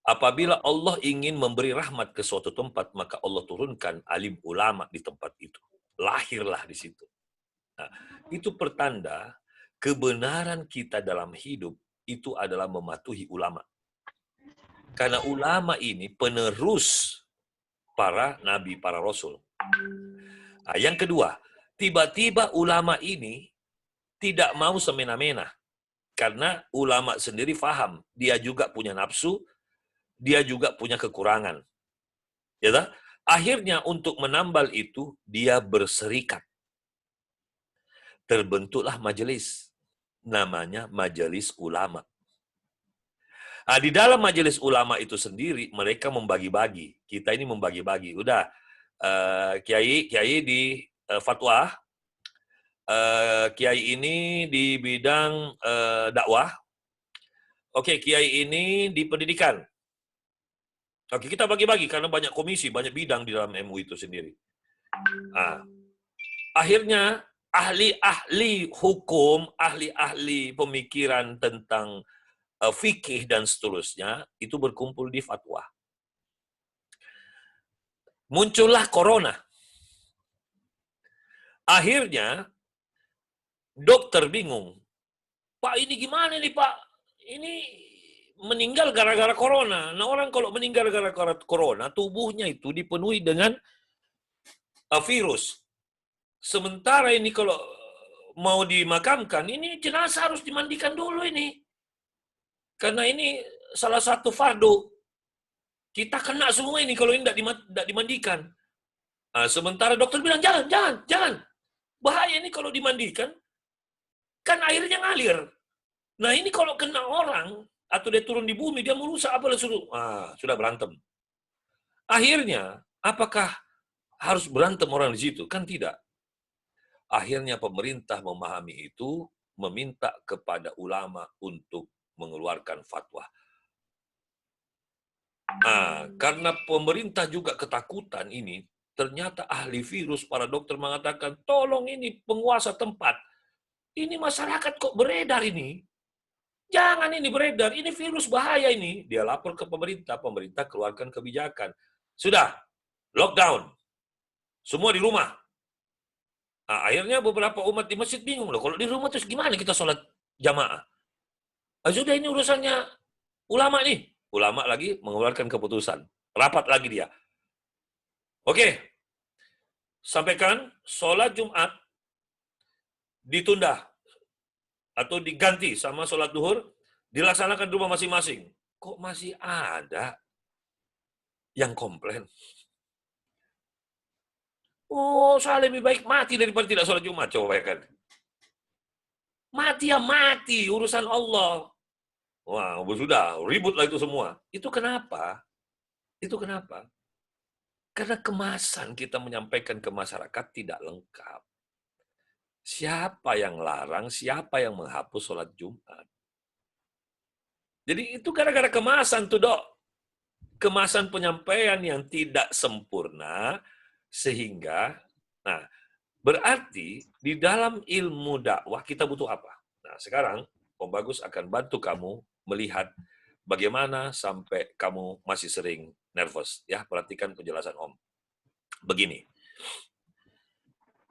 apabila Allah ingin memberi rahmat ke suatu tempat, maka Allah turunkan alim ulama di tempat itu. Lahirlah di situ. Nah, itu pertanda kebenaran kita dalam hidup itu adalah mematuhi ulama. Karena ulama ini penerus para nabi, para rasul. Nah, yang kedua, tiba-tiba ulama ini tidak mau semena-mena. Karena ulama sendiri faham, dia juga punya nafsu, dia juga punya kekurangan. Ya tak? Akhirnya untuk menambal itu, dia berserikat. Terbentuklah majelis. Namanya Majelis Ulama. Nah, di dalam Majelis Ulama itu sendiri, mereka membagi-bagi. Kita ini membagi-bagi. Udah, kiai di fatwa, kiai ini di bidang dakwah, oke, kiai ini di pendidikan. Oke, kita bagi-bagi karena banyak komisi, banyak bidang di dalam MUI itu sendiri. Nah, akhirnya ahli-ahli hukum, ahli-ahli pemikiran tentang fikih dan seterusnya itu berkumpul di fatwa. Muncullah corona. Akhirnya dokter bingung. Pak, ini gimana nih, Pak? Ini meninggal gara-gara corona. Nah, orang kalau meninggal gara-gara corona, tubuhnya itu dipenuhi dengan virus. Sementara ini kalau mau dimakamkan, ini jenazah harus dimandikan dulu ini. Karena ini salah satu fardu. Kita kena semua ini kalau ini tidak dimandikan. Nah, sementara dokter bilang, jangan. Bahaya ini kalau dimandikan, kan airnya ngalir. Nah, ini kalau kena orang, atau dia turun di bumi, dia merusak apa suruh. Sudah berantem. Akhirnya, apakah harus berantem orang di situ? Kan tidak. Akhirnya pemerintah memahami itu, meminta kepada ulama untuk mengeluarkan fatwa. Karena pemerintah juga ketakutan ini, ternyata ahli virus, para dokter mengatakan, tolong ini penguasa tempat, ini masyarakat kok beredar ini. Jangan ini beredar, ini virus bahaya ini. Dia lapor ke pemerintah, pemerintah keluarkan kebijakan. Sudah, lockdown. Semua di rumah. Akhirnya beberapa umat di masjid bingung loh, kalau di rumah terus gimana kita sholat jamaah? Sudah ini urusannya ulama nih. Ulama lagi mengeluarkan keputusan. Rapat lagi dia. Oke, sampaikan sholat Jumat ditunda atau diganti sama sholat duhur, dilaksanakan di rumah masing-masing. Kok masih ada yang komplain? Oh, saya lebih baik mati daripada tidak sholat Jumat, coba bayangkan. Mati ya mati, urusan Allah. Wah, sudah, ributlah itu semua. Itu kenapa? Karena kemasan kita menyampaikan ke masyarakat tidak lengkap. Siapa yang larang, siapa yang menghapus sholat Jumat? Jadi itu gara-gara kemasan tuh, Dok. Kemasan penyampaian yang tidak sempurna, sehingga, berarti di dalam ilmu dakwah kita butuh apa? Nah, sekarang Om Bagus akan bantu kamu melihat bagaimana sampai kamu masih sering nervous. Ya, perhatikan penjelasan Om. Begini,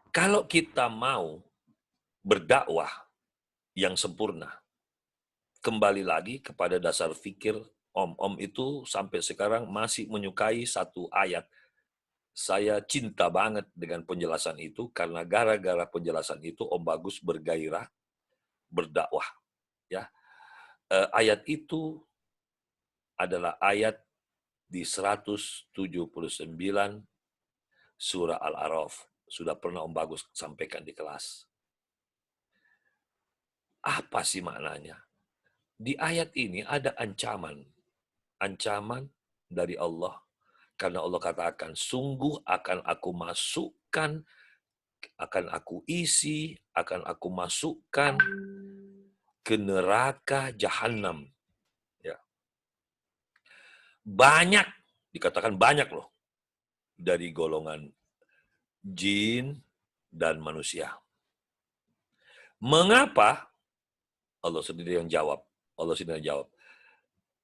kalau kita mau berdakwah yang sempurna, kembali lagi kepada dasar fikir Om itu sampai sekarang masih menyukai satu ayat. Saya cinta banget dengan penjelasan itu karena gara-gara penjelasan itu Om Bagus bergairah berdakwah. Ya, ayat itu adalah ayat di 179 surah Al-A'raf. Sudah pernah Om Bagus sampaikan di kelas. Apa sih maknanya? Di ayat ini ada ancaman. Ancaman dari Allah. Karena Allah katakan, sungguh akan aku masukkan, akan aku isi, akan aku masukkan ke neraka jahanam. Ya. Banyak, dikatakan banyak loh, dari golongan jin dan manusia. Mengapa? Allah sendiri yang jawab.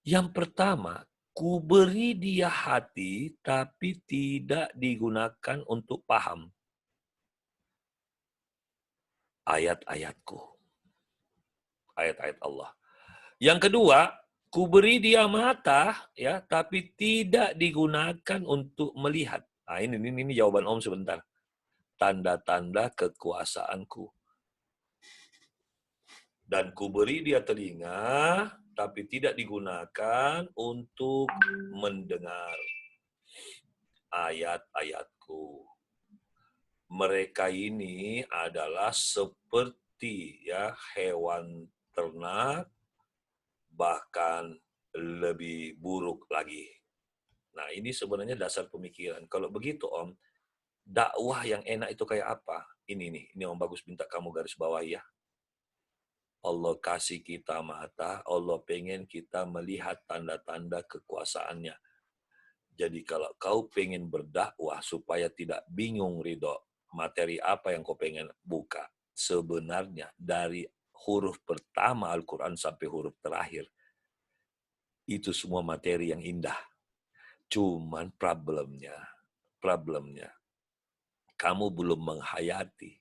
Yang pertama, ku beri dia hati, tapi tidak digunakan untuk paham ayat-ayatku. Ayat-ayat Allah. Yang kedua, ku beri dia mata, ya, tapi tidak digunakan untuk melihat. Nah, ini jawaban Om sebentar. Tanda-tanda kekuasaanku. Dan kuberi dia telinga, tapi tidak digunakan untuk mendengar ayat-ayatku. Mereka ini adalah seperti ya hewan ternak, bahkan lebih buruk lagi. Nah, ini sebenarnya dasar pemikiran. Kalau begitu, Om, dakwah yang enak itu kayak apa? Ini Om Bagus minta kamu garis bawahi ya. Allah kasih kita mata, Allah pengen kita melihat tanda-tanda kekuasaannya. Jadi kalau kau pengen berdakwah supaya tidak bingung, Ridho, materi apa yang kau pengen buka, sebenarnya dari huruf pertama Al-Quran sampai huruf terakhir, itu semua materi yang indah. Cuman problemnya, kamu belum menghayati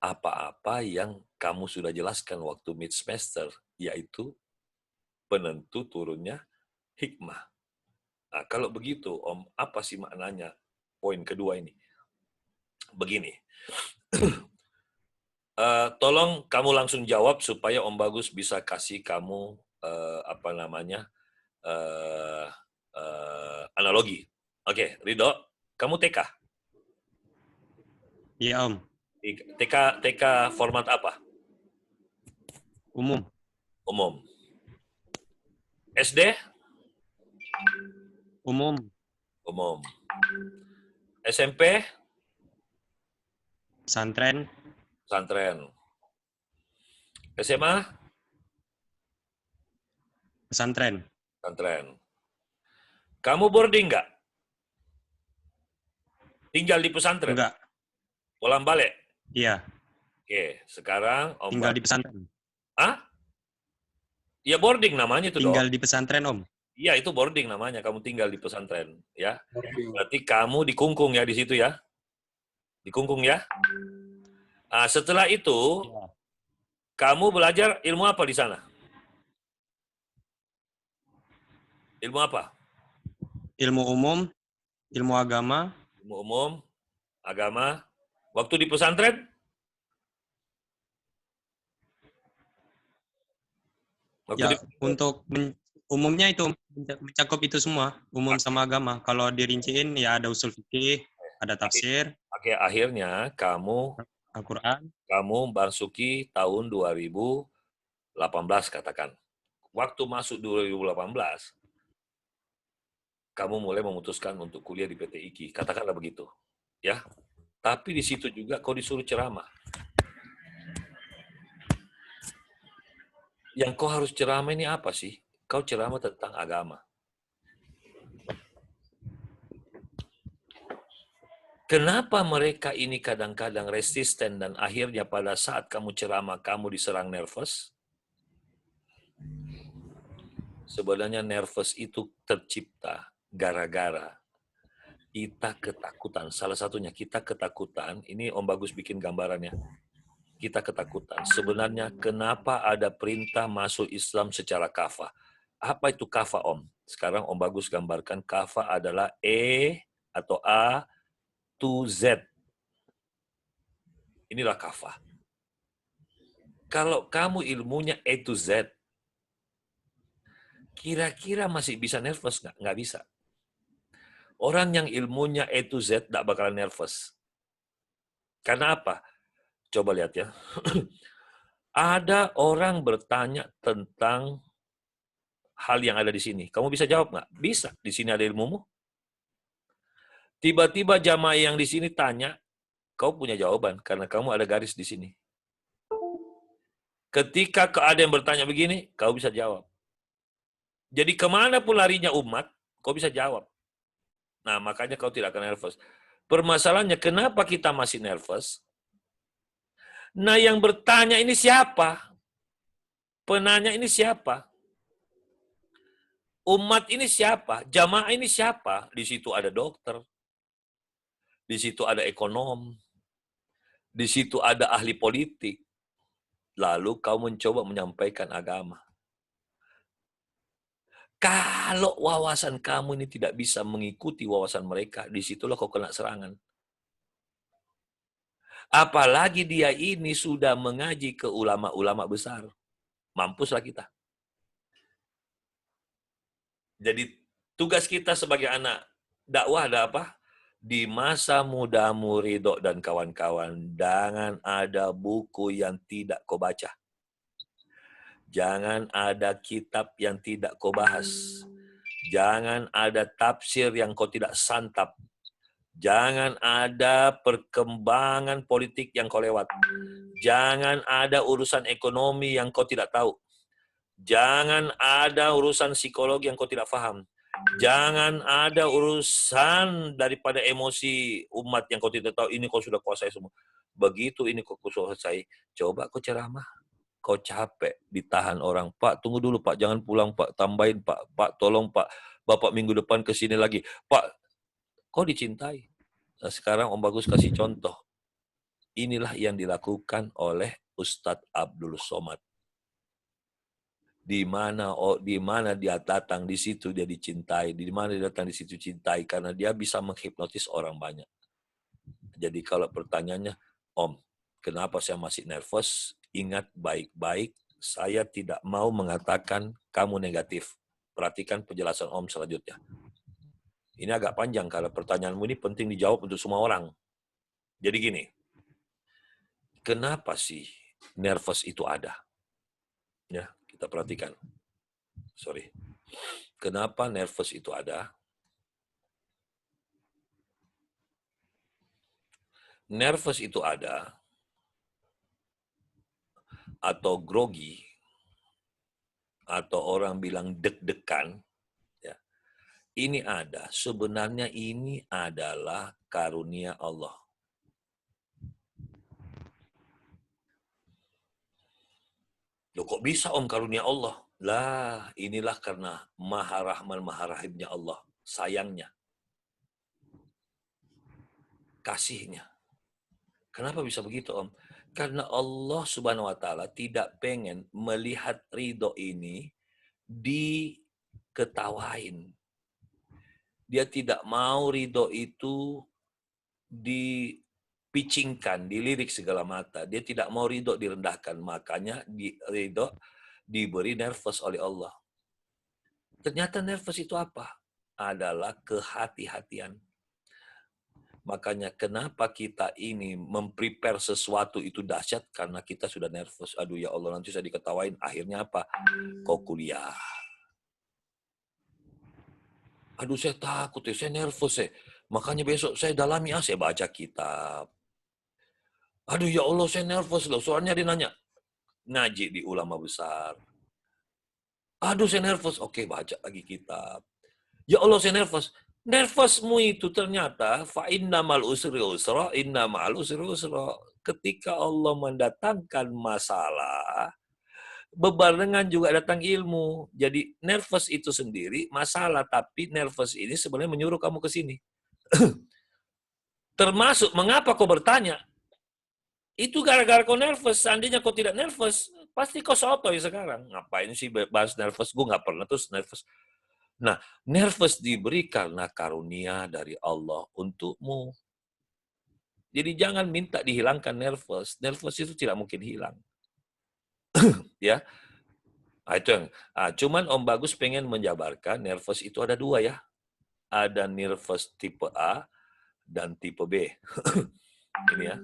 apa-apa yang kamu sudah jelaskan waktu mid semester, yaitu penentu turunnya hikmah. Nah, kalau begitu, Om, apa sih maknanya poin kedua ini? Begini, tolong kamu langsung jawab supaya Om Bagus bisa kasih kamu analogi. Oke, Ridho, kamu TK? Iya, Om. TK format apa? Umum. Umum. SD? Umum. Umum. SMP? Pesantren. Pesantren. SMA? Pesantren. Pesantren. Kamu boarding nggak? Tinggal di pesantren? Enggak. Pulang balik? Iya. Oke, sekarang Om Tinggal di pesantren. Hah? Ya boarding namanya itu Tinggal dong. di pesantren, Om. Iya, itu boarding namanya. Kamu tinggal di pesantren, ya. Berarti kamu dikungkung ya di situ ya. Dikungkung ya. Nah, setelah itu, Iya. kamu belajar ilmu apa di sana? Ilmu apa? Ilmu umum, ilmu agama. Ilmu umum, agama. Waktu di pesantren? Ya, untuk umumnya itu mencakup itu semua, umum sama agama. Kalau dirinciin ya ada usul fikih, ada tafsir, Oke, akhirnya kamu Al-Quran. masuki tahun 2018 katakan. Waktu masuk 2018, kamu mulai memutuskan untuk kuliah di PT IKI. Katakanlah begitu. Ya. Tapi di situ juga kau disuruh ceramah. Yang kau harus ceramah ini apa sih? Kau ceramah tentang agama. Kenapa mereka ini kadang-kadang resisten dan akhirnya pada saat kamu ceramah, kamu diserang nervous? Sebenarnya nervous itu tercipta gara-gara kita ketakutan. Salah satunya kita ketakutan, ini Om Bagus bikin gambarannya. Kita ketakutan. Sebenarnya kenapa ada perintah masuk Islam secara kafah? Apa itu kafah, Om? Sekarang Om Bagus gambarkan kafah adalah E atau A to Z. Inilah kafah. Kalau kamu ilmunya A to Z, kira-kira masih bisa nervous nggak? Nggak bisa. Orang yang ilmunya A to Z nggak bakalan nervous. Karena apa? Coba lihat ya. Ada orang bertanya tentang hal yang ada di sini. Kamu bisa jawab nggak? Bisa. Di sini ada ilmumu. Tiba-tiba jamaah yang di sini tanya, kau punya jawaban karena kamu ada garis di sini. Ketika ada yang bertanya begini, kau bisa jawab. Jadi kemana pun larinya umat, kau bisa jawab. Nah, makanya kau tidak akan nervous. Permasalahannya, kenapa kita masih nervous? Nah, yang bertanya ini siapa? Penanya ini siapa? Umat ini siapa? Jamaah ini siapa? Di situ ada dokter. Di situ ada ekonom. Di situ ada ahli politik. Lalu kau mencoba menyampaikan agama. Kalau wawasan kamu ini tidak bisa mengikuti wawasan mereka, disitulah kau kena serangan. Apalagi dia ini sudah mengaji ke ulama-ulama besar. Mampuslah kita. Jadi tugas kita sebagai anak dakwah ada apa? Di masa mudamu Ridho dan kawan-kawan, jangan ada buku yang tidak kau baca. Jangan ada kitab yang tidak kau bahas. Jangan ada tafsir yang kau tidak santap. Jangan ada perkembangan politik yang kau lewat. Jangan ada urusan ekonomi yang kau tidak tahu. Jangan ada urusan psikologi yang kau tidak paham. Jangan ada urusan daripada emosi umat yang kau tidak tahu. Ini kau sudah kuasai semua. Begitu ini kau kuasai, coba kau ceramah. Kau capek ditahan orang. Pak, tunggu dulu Pak, jangan pulang Pak. Tambahin Pak. Pak, tolong Pak. Bapak minggu depan ke sini lagi. Pak, kau dicintai. Nah, sekarang Om Bagus kasih contoh. Inilah yang dilakukan oleh Ustadz Abdul Somad. Di mana dia datang di situ dia dicintai, di mana dia datang di situ cintai karena dia bisa menghipnotis orang banyak. Jadi kalau pertanyaannya, Om, kenapa saya masih nervous? Ingat baik-baik, saya tidak mau mengatakan kamu negatif. Perhatikan penjelasan Om selanjutnya. Ini agak panjang karena pertanyaanmu ini penting dijawab untuk semua orang. Jadi gini, kenapa sih nervous itu ada? Ya, kita perhatikan. Sorry. Kenapa nervous itu ada? Nervous itu ada, atau grogi, atau orang bilang deg-degan, ya. Ini ada, sebenarnya ini adalah karunia Allah. Loh kok bisa Om karunia Allah? Lah, inilah karena Maha Rahman, Maha Rahimnya Allah. Sayangnya. Kasihnya. Kenapa bisa begitu Om? Karena Allah Subhanahu wa Ta'ala tidak pengen melihat ridho ini diketawain. Dia tidak mau ridho itu dipicingkan, dilirik segala mata. Dia tidak mau ridho direndahkan. Makanya ridho diberi nervous oleh Allah. Ternyata nervous itu apa? Adalah kehati-hatian. Makanya kenapa kita ini memprepare sesuatu itu dahsyat karena kita sudah nervous. Aduh ya Allah nanti saya diketawain. Akhirnya apa? Kau kuliah. Aduh saya takut ya, saya nervous ya. Makanya besok saya dalami, saya baca kitab. Aduh ya Allah saya nervous loh. Soalnya dia nanya, ngaji di ulama besar. Aduh saya nervous. Oke baca lagi kitab. Ya Allah saya nervous. Nervousmu itu ternyata fa innamal usri usra, innamal usri usra. Ketika Allah mendatangkan masalah, bebarengan juga datang ilmu. Jadi nervous itu sendiri masalah, tapi nervous ini sebenarnya menyuruh kamu ke sini. Termasuk mengapa kau bertanya? Itu gara-gara kau nervous. Seandainya kau tidak nervous, pasti kau sotoy sekarang. Ngapain sih bahas nervous? Gue nggak pernah terus nervous. Nah, nervous diberi karena karunia dari Allah untukmu. Jadi jangan minta dihilangkan nervous. Nervous itu tidak mungkin hilang. Ya, nah, itu yang. Cuman Om Bagus pengen menjabarkan nervous itu ada dua ya. Ada nervous tipe A dan tipe B. Ini ya.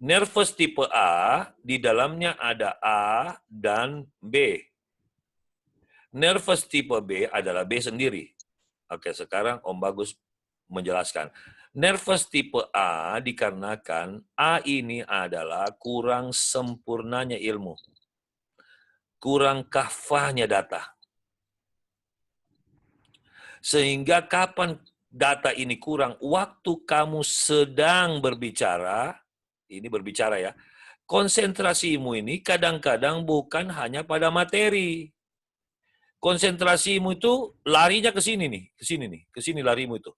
Nervous tipe A di dalamnya ada A dan B. Nervous tipe B adalah B sendiri. Oke, sekarang Om Bagus menjelaskan. Nervous tipe A dikarenakan A ini adalah kurang sempurnanya ilmu. Kurang kafahnya data. Sehingga kapan data ini kurang, waktu kamu sedang berbicara, ini berbicara ya, konsentrasimu ini kadang-kadang bukan hanya pada materi. Konsentrasimu itu larinya ke sini nih, ke sini larimu itu.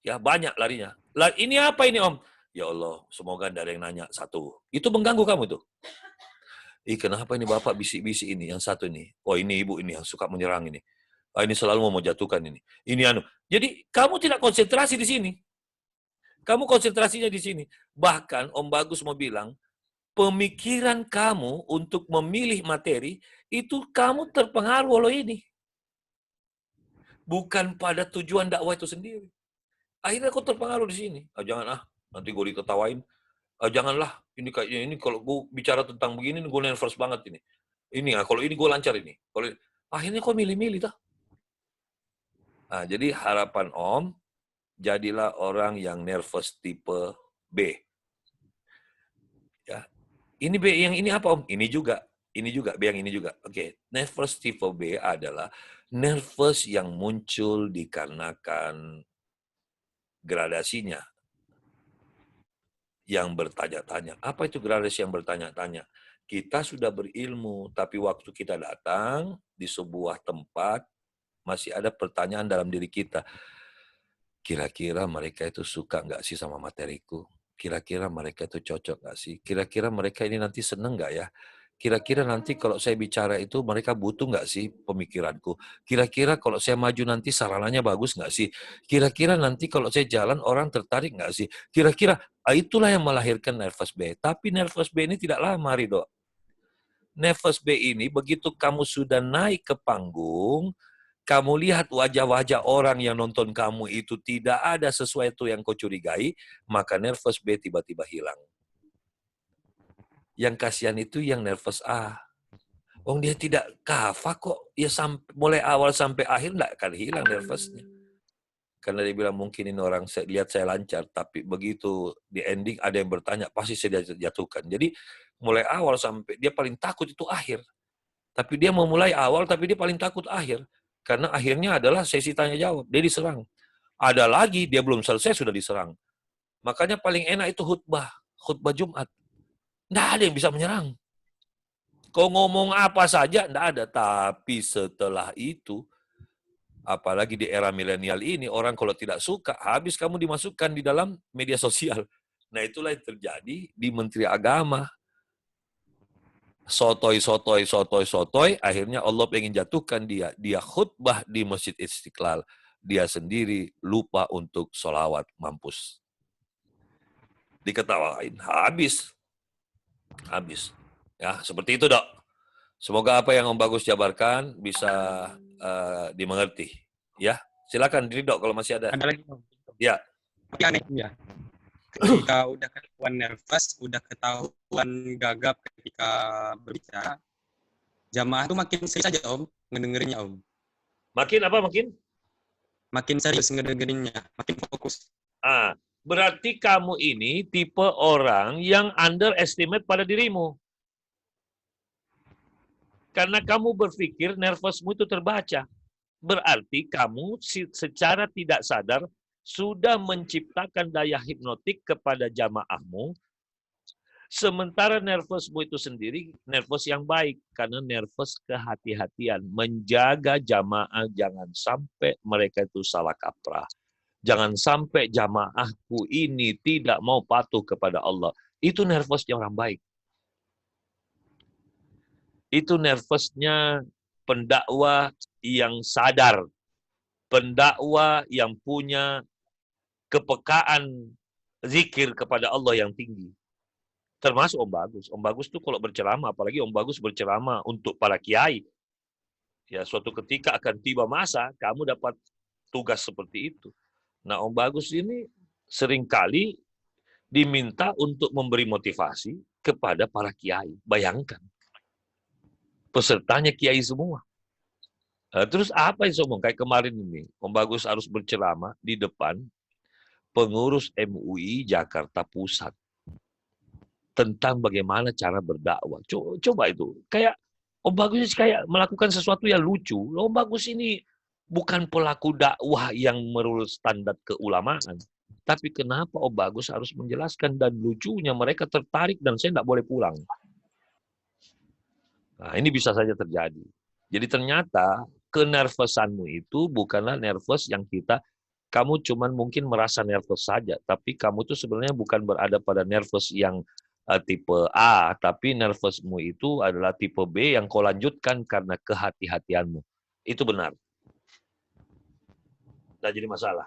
Ya banyak larinya. Ini apa ini Om? Ya Allah, semoga tidak ada yang nanya satu. Itu mengganggu kamu tuh. Kenapa ini Bapak bisik-bisik ini, yang satu ini? Oh ini Ibu ini yang suka menyerang ini. Ini selalu mau jatuhkan ini. Ini anu. Jadi kamu tidak konsentrasi di sini. Kamu konsentrasinya di sini. Bahkan Om Bagus mau bilang, pemikiran kamu untuk memilih materi, itu kamu terpengaruh oleh ini. Bukan pada tujuan dakwah itu sendiri. Akhirnya aku terpengaruh di sini. Jangan nanti gue diketawain. Janganlah, ini kayaknya ini kalau gue bicara tentang begini, gue nervous banget ini. Ini kalau ini gue lancar ini. Akhirnya kok milih-milih tuh. Nah, jadi harapan Om, jadilah orang yang nervous tipe B. Ya, ini B yang ini apa Om? Ini juga B yang ini juga. Oke, nervous tipe B adalah nervous yang muncul dikarenakan gradasinya yang bertanya-tanya. Apa itu gradasi yang bertanya-tanya? Kita sudah berilmu, tapi waktu kita datang di sebuah tempat, masih ada pertanyaan dalam diri kita. Kira-kira mereka itu suka nggak sih sama materiku? Kira-kira mereka itu cocok nggak sih? Kira-kira mereka ini nanti seneng nggak ya? Kira-kira nanti kalau saya bicara itu mereka butuh nggak sih pemikiranku? Kira-kira kalau saya maju nanti sarananya bagus nggak sih? Kira-kira nanti kalau saya jalan orang tertarik nggak sih? Kira-kira itulah yang melahirkan nervous B. Tapi nervous B ini tidak lama, Ridho. Nervous B ini begitu kamu sudah naik ke panggung, kamu lihat wajah-wajah orang yang nonton kamu itu tidak ada sesuatu yang kau curigai, maka nervous B tiba-tiba hilang. Yang kasihan itu yang nervous A. Dia tidak kafah kok. Ya mulai awal sampai akhir tidak akan hilang nervousnya. Karena dia bilang mungkin ini orang lihat saya lancar, tapi begitu di ending ada yang bertanya, pasti saya jatuhkan. Jadi mulai awal sampai dia paling takut itu akhir. Tapi dia memulai awal, tapi dia paling takut akhir. Karena akhirnya adalah sesi tanya jawab. Dia diserang. Ada lagi, dia belum selesai sudah diserang. Makanya paling enak itu khutbah Jumat. Tidak ada yang bisa menyerang. Kau ngomong apa saja, tidak ada. Tapi setelah itu, apalagi di era milenial ini, orang kalau tidak suka, habis kamu dimasukkan di dalam media sosial. Nah itulah yang terjadi di Menteri Agama. Sotoy, akhirnya Allah pengen jatuhkan dia. Dia khutbah di Masjid Istiqlal. Dia sendiri lupa untuk sholawat, mampus. Diketawain, habis. Ya, seperti itu, Dok. Semoga apa yang Om Bagus jabarkan bisa dimengerti. Ya, silakan diri, Dok, kalau masih ada. Ada lagi, Om? Ya. Tapi aneh ya. Ketika udah ketahuan nervous, udah ketahuan gagap ketika berbicara, jamaah tuh makin serius aja Om, ngedengerinnya Om. Makin apa makin? Makin serius ngedengerinnya, makin fokus. Berarti kamu ini tipe orang yang underestimate pada dirimu. Karena kamu berpikir nervousmu itu terbaca. Berarti kamu secara tidak sadar sudah menciptakan daya hipnotik kepada jamaahmu, sementara nervousmu itu sendiri nervous yang baik, karena nervous kehati-hatian, menjaga jamaah jangan sampai mereka itu salah kaprah. Jangan sampai jamaahku ini tidak mau patuh kepada Allah. Itu nervousnya orang baik. Itu nervousnya pendakwah yang sadar, pendakwah yang punya kepekaan zikir kepada Allah yang tinggi. Termasuk Om Bagus. Om Bagus tuh kalau berceramah, apalagi Om Bagus berceramah untuk para kiai. Ya, suatu ketika akan tiba masa kamu dapat tugas seperti itu. Nah, Om Bagus ini seringkali diminta untuk memberi motivasi kepada para kiai. Bayangkan. Pesertanya kiai semua. Terus apa yang ngomong? Kayak kemarin ini, Om Bagus harus berceramah di depan pengurus MUI Jakarta Pusat tentang bagaimana cara berdakwah. Coba itu. Kayak Om Bagus kayak melakukan sesuatu yang lucu. Om Bagus ini bukan pelaku dakwah yang menurut standar keulamaan. Tapi kenapa Om Bagus harus menjelaskan, dan lucunya mereka tertarik dan saya tidak boleh pulang. Nah, ini bisa saja terjadi. Jadi ternyata kenervosanmu itu bukanlah nervous yang kamu cuman mungkin merasa nervous saja, tapi kamu itu sebenarnya bukan berada pada nervous yang tipe A, tapi nervousmu itu adalah tipe B yang kau lanjutkan karena kehati-hatianmu. Itu benar. Tidak jadi masalah.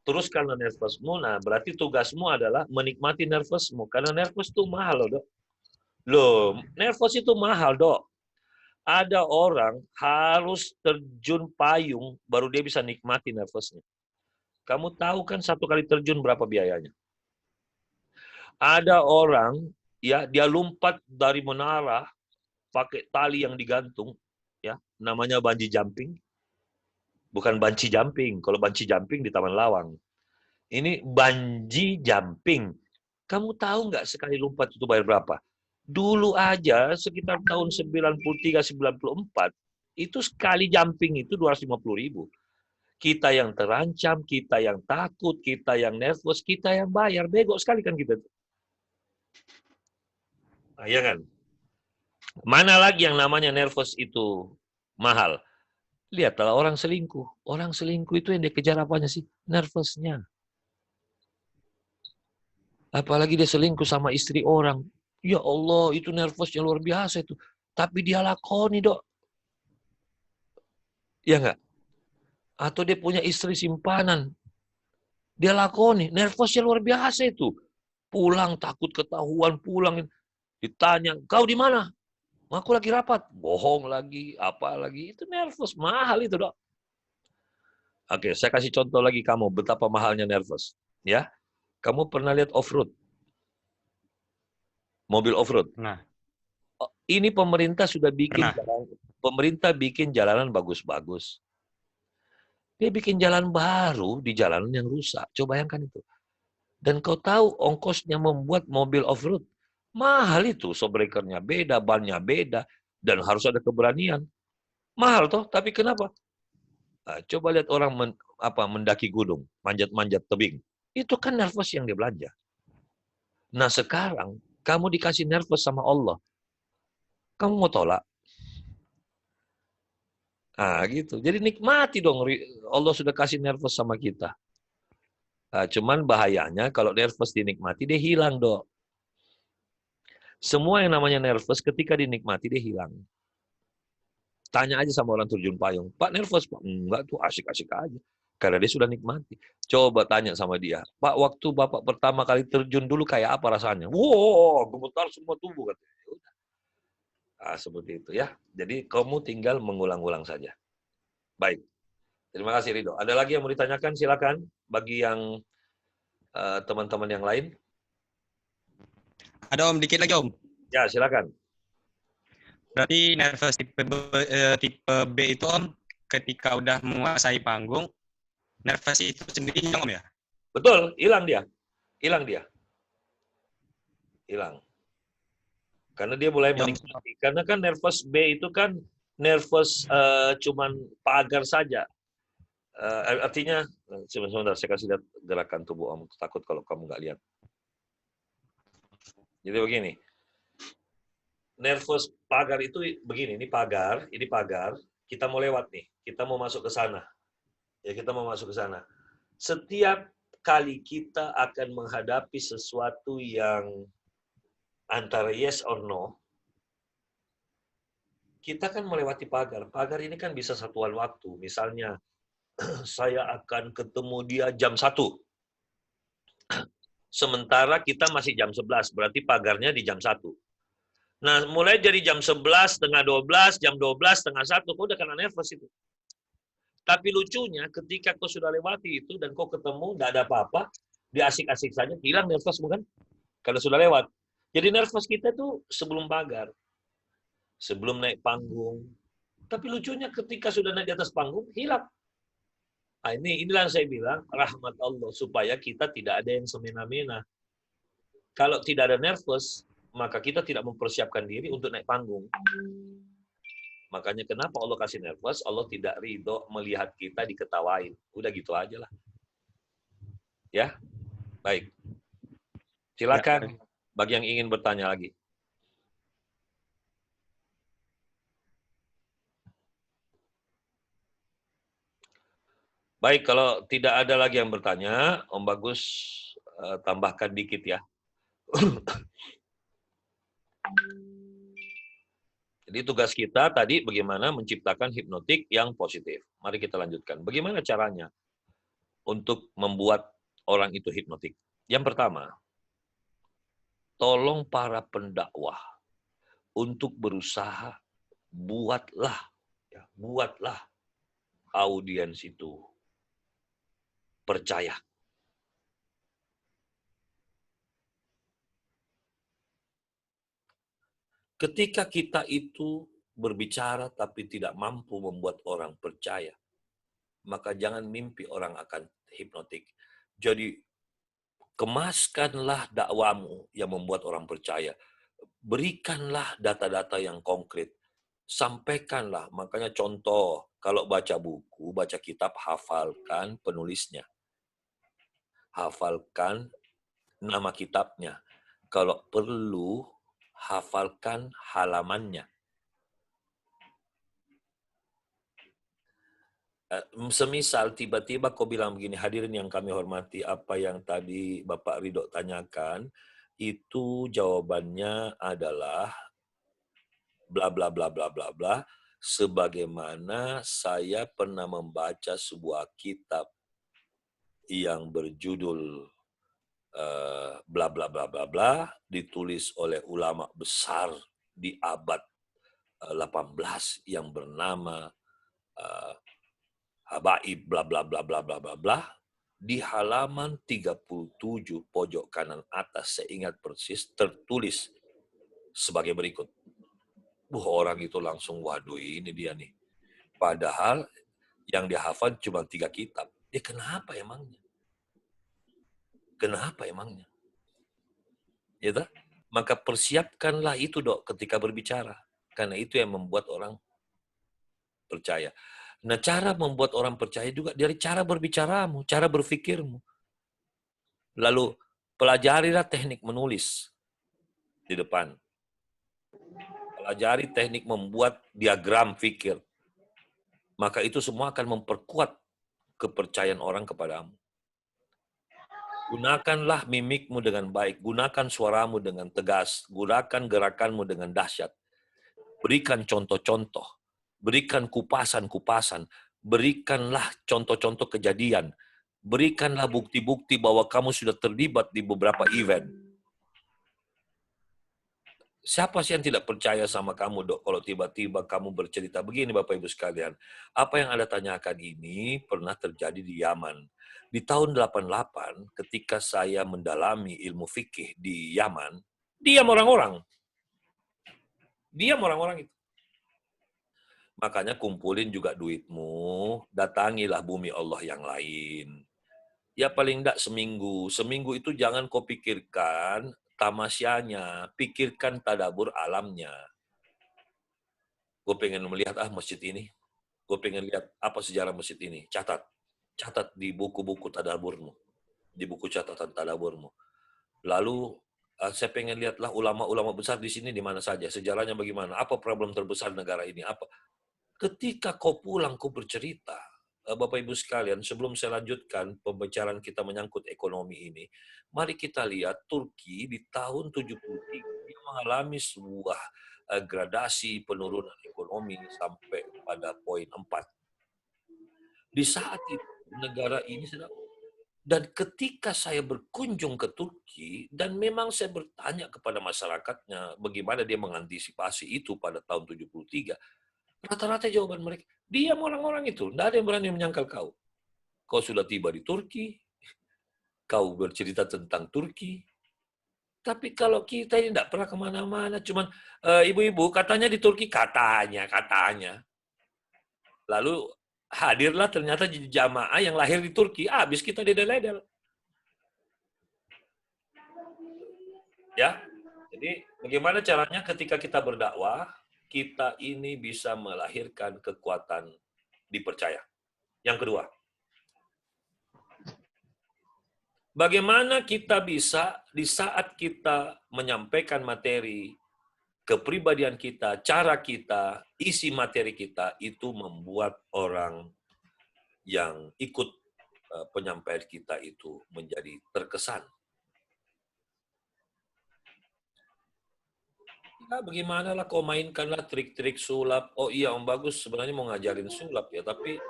teruskanlah nervousmu. Nah, berarti tugasmu adalah menikmati nervousmu. Karena nervous itu mahal loh, Dok. Loh, nervous itu mahal, Dok. Ada orang harus terjun payung baru dia bisa nikmati nervousnya. Kamu tahu kan satu kali terjun berapa biayanya? Ada orang, ya, dia lompat dari menara pakai tali yang digantung, ya, namanya bungee jumping. Bukan bungee jumping. Kalau bungee jumping di Taman Lawang. Ini bungee jumping. Kamu tahu nggak sekali lompat itu bayar berapa? Dulu aja sekitar tahun 93-94, itu sekali jumping itu 250.000. Kita yang terancam, kita yang takut, kita yang nervous, kita yang bayar. Bego sekali kan kita. Nah, ya kan? Mana lagi yang namanya nervous itu mahal? Lihatlah orang selingkuh. Orang selingkuh itu yang dikejar apanya sih? Nervousnya. Apalagi dia selingkuh sama istri orang. Ya Allah, itu nervousnya luar biasa itu. Tapi dia lakoni, Dok. Ya enggak? Atau dia punya istri simpanan. Dia lakoni. Nervousnya luar biasa itu. Pulang, takut ketahuan, pulang. Ditanya, kau di mana? Aku lagi rapat. Bohong lagi, apa lagi. Itu nervous. Mahal itu, Dok. Oke, saya kasih contoh lagi kamu. Betapa mahalnya nervous. Ya, kamu pernah lihat off-road? Mobil off-road? Nah, Ini pemerintah sudah bikin pernah. pemerintah bikin jalanan bagus-bagus. Dia bikin jalan baru di jalanan yang rusak. Coba bayangkan itu. Dan kau tahu ongkosnya membuat mobil off-road. Mahal itu. Showbreaker-nya beda, bannya beda. Dan harus ada keberanian. Mahal toh, tapi kenapa? Nah, coba lihat orang mendaki gunung, manjat-manjat tebing. Itu kan nervous yang dia belanja. Nah sekarang, kamu dikasih nervous sama Allah. Kamu mau tolak? Ah gitu. Jadi nikmati dong. Allah sudah kasih nervous sama kita. Nah, cuman bahayanya kalau nervous dinikmati dia hilang, Dok. Semua yang namanya nervous ketika dinikmati dia hilang. Tanya aja sama orang terjun payung. Pak nervous, Pak? Enggak tuh, asik-asik aja. Karena dia sudah nikmati. Coba tanya sama dia. Pak, waktu Bapak pertama kali terjun dulu kayak apa rasanya? Wow, gemetar semua tubuh katanya. Udah. Nah, seperti itu ya. Jadi kamu tinggal mengulang-ulang saja. Baik. Terima kasih Ridho. Ada lagi yang mau ditanyakan? Silakan. Bagi yang teman-teman yang lain. Ada Om, dikit lagi Om. Ya, silakan. Berarti nervous tipe B itu Om, ketika udah menguasai panggung, nervous itu sendiri hilang Om ya? Betul, hilang dia. Hilang dia. Hilang. Karena dia mulai menikmati. Karena kan nervous B itu kan nervous cuman pagar saja. Artinya, sebentar, saya kasih lihat gerakan tubuh Om. Takut kalau kamu nggak lihat. Jadi begini. Nervous pagar itu begini, ini pagar, kita mau lewat nih, kita mau masuk ke sana. Ya, kita mau masuk ke sana. Setiap kali kita akan menghadapi sesuatu yang antara yes or no, kita kan melewati pagar. Pagar ini kan bisa satuan waktu. Misalnya, saya akan ketemu dia jam 1. Sementara kita masih jam 11, berarti pagarnya di jam 1. Nah, mulai dari jam 11, setengah 12, jam 12, setengah 1, kau udah kena nervous itu. Tapi lucunya, ketika kau sudah lewati itu, dan kau ketemu, nggak ada apa-apa, dia asik-asik saja, hilang nervous bukan? Karena sudah lewat. Jadi nervous kita tuh sebelum pagar. Sebelum naik panggung. Tapi lucunya ketika sudah naik di atas panggung, hilang. Nah, inilah yang saya bilang, rahmat Allah, supaya kita tidak ada yang semena-mena. Kalau tidak ada nervous, maka kita tidak mempersiapkan diri untuk naik panggung. Makanya kenapa Allah kasih nervous, Allah tidak ridho melihat kita diketawain. Udah gitu aja lah. Ya, baik. Silakan bagi yang ingin bertanya lagi. Baik, kalau tidak ada lagi yang bertanya, Om Bagus tambahkan dikit ya. Jadi tugas kita tadi bagaimana menciptakan hipnotik yang positif. Mari kita lanjutkan. Bagaimana caranya? untuk membuat orang itu hipnotik. Yang pertama, tolong para pendakwah untuk berusaha buatlah audiens itu percaya. Ketika kita itu berbicara tapi tidak mampu membuat orang percaya, maka jangan mimpi orang akan hipnotik. Jadi, kemaskanlah dakwamu yang membuat orang percaya. Berikanlah data-data yang konkret. Sampaikanlah. Makanya contoh, kalau baca buku, baca kitab, hafalkan penulisnya. Hafalkan nama kitabnya. Kalau perlu, hafalkan halamannya. Semisal tiba-tiba kau bilang begini, hadirin yang kami hormati, apa yang tadi Bapak Ridho tanyakan, itu jawabannya adalah bla bla bla bla bla bla, sebagaimana saya pernah membaca sebuah kitab yang berjudul bla bla bla bla bla, ditulis oleh ulama besar di abad 18 yang bernama Habaib bla bla bla bla bla bla bla. Di halaman 37 pojok kanan atas, saya ingat persis, tertulis sebagai berikut. Orang itu langsung, waduh ini dia nih. Padahal yang dihafal cuma 3 kitab. Kenapa emangnya? Kenapa emangnya? Ya tak? Maka persiapkanlah itu dok ketika berbicara. Karena itu yang membuat orang percaya. Nah, cara membuat orang percaya juga dari cara berbicaramu, cara berpikirmu. Lalu, pelajarilah teknik menulis di depan. Pelajari teknik membuat diagram pikir. Maka itu semua akan memperkuat kepercayaan orang kepadamu. Gunakanlah mimikmu dengan baik. Gunakan suaramu dengan tegas. Gunakan gerakanmu dengan dahsyat. Berikan contoh-contoh. Berikan kupasan-kupasan. Berikanlah contoh-contoh kejadian. Berikanlah bukti-bukti bahwa kamu sudah terlibat di beberapa event. Siapa sih yang tidak percaya sama kamu, dok, kalau tiba-tiba kamu bercerita begini, Bapak Ibu sekalian. Apa yang Anda tanyakan ini pernah terjadi di Yaman. Di tahun 88, ketika saya mendalami ilmu fikih di Yaman, diam orang-orang. Diam orang-orang itu. Makanya kumpulin juga duitmu, datangilah bumi Allah yang lain. Ya paling enggak seminggu. Seminggu itu jangan kau pikirkan tamasyanya, pikirkan tadabur alamnya. Gue pengen melihat masjid ini. Gue pengen lihat apa sejarah masjid ini. Catat di buku-buku tadaburmu, di buku catatan tadaburmu. Lalu saya pengen lihatlah ulama-ulama besar di sini di mana saja, sejarahnya bagaimana, apa problem terbesar negara ini, apa. Ketika kau pulang, kau bercerita. Bapak Ibu sekalian, sebelum saya lanjutkan pembicaraan kita menyangkut ekonomi ini, mari kita lihat Turki di tahun 73 dia mengalami sebuah gradasi penurunan ekonomi sampai pada poin 4. Di saat itu negara ini sedang, dan ketika saya berkunjung ke Turki dan memang saya bertanya kepada masyarakatnya bagaimana dia mengantisipasi itu pada tahun 73, rata-rata jawaban mereka, diam orang-orang itu. Tidak ada yang berani menyangkal kau. Kau sudah tiba di Turki, kau bercerita tentang Turki. Tapi kalau kita ini tidak pernah kemana-mana, cuman ibu-ibu katanya di Turki, katanya. Lalu hadirlah ternyata jamaah yang lahir di Turki, habis kita dedel-dedel. Ya, jadi bagaimana caranya ketika kita berdakwah, kita ini bisa melahirkan kekuatan dipercaya. Yang kedua, bagaimana kita bisa di saat kita menyampaikan materi, kepribadian kita, cara kita, isi materi kita, itu membuat orang yang ikut penyampaian kita itu menjadi terkesan. Ya, bagaimana lah kau mainkanlah trik-trik sulap. Oh iya Om Bagus sebenarnya mau ngajarin sulap ya, tapi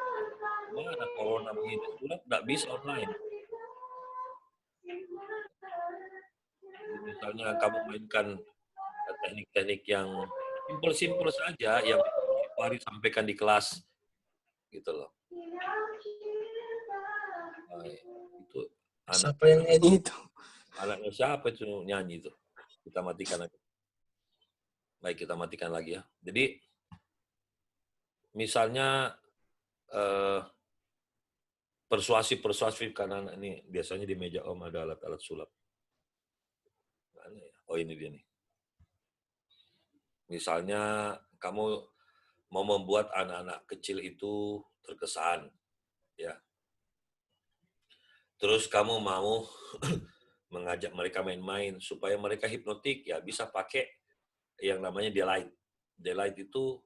Mana corona begini, sulap nggak bisa online. Misalnya kamu mainkan teknik-teknik yang simpel-simpel saja, yang Fahri sampaikan di kelas, gitu loh. Nah, itu Siapa yang nyanyi itu? anaknya siapa itu nyanyi itu? Kita matikan lagi. Baik, kita matikan lagi ya. Jadi, misalnya persuasif karena ini biasanya di meja Om ada alat-alat sulap. Mana ya? Oh, ini dia nih. Misalnya kamu mau membuat anak-anak kecil itu terkesan, ya. Terus kamu mau mengajak mereka main-main supaya mereka hipnotik, ya bisa pakai yang namanya delight. Delight itu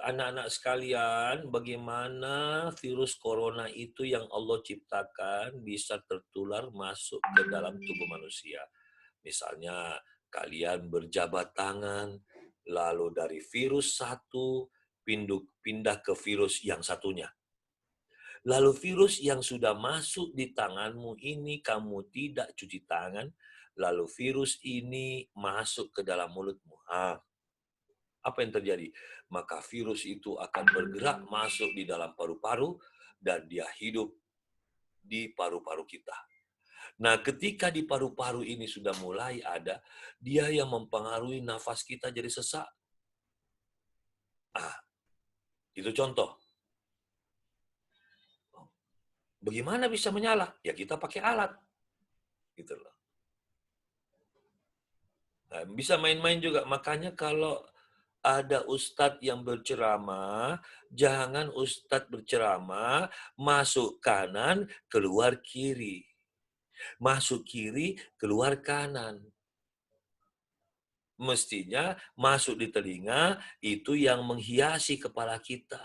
anak-anak sekalian, bagaimana virus corona itu yang Allah ciptakan bisa tertular masuk ke dalam tubuh manusia. Misalnya kalian berjabat tangan, lalu dari virus satu pindah ke virus yang satunya. Lalu virus yang sudah masuk di tanganmu ini kamu tidak cuci tangan, lalu virus ini masuk ke dalam mulutmu. Apa yang terjadi? Maka virus itu akan bergerak masuk di dalam paru-paru dan dia hidup di paru-paru kita. Nah, ketika di paru-paru ini sudah mulai ada, dia yang mempengaruhi nafas kita jadi sesak. Itu contoh. Bagaimana bisa menyala? Ya kita pakai alat. Gitu loh. Nah, bisa main-main juga. Makanya kalau ada ustadz yang berceramah, jangan ustadz berceramah masuk kanan, keluar kiri. Masuk kiri, keluar kanan. Mestinya masuk di telinga, itu yang menghiasi kepala kita.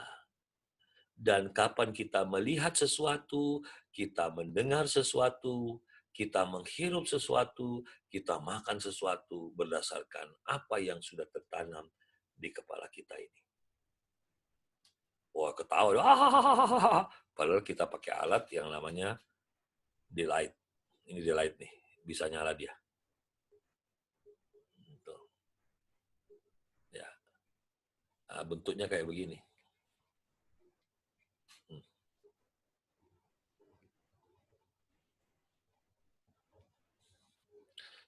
Dan kapan kita melihat sesuatu, kita mendengar sesuatu, kita menghirup sesuatu, kita makan sesuatu berdasarkan apa yang sudah tertanam di kepala kita ini. Wah, ketawa. Padahal kita pakai alat yang namanya delight. Ini delight nih, bisa nyala dia. Ya. Nah, bentuknya kayak begini.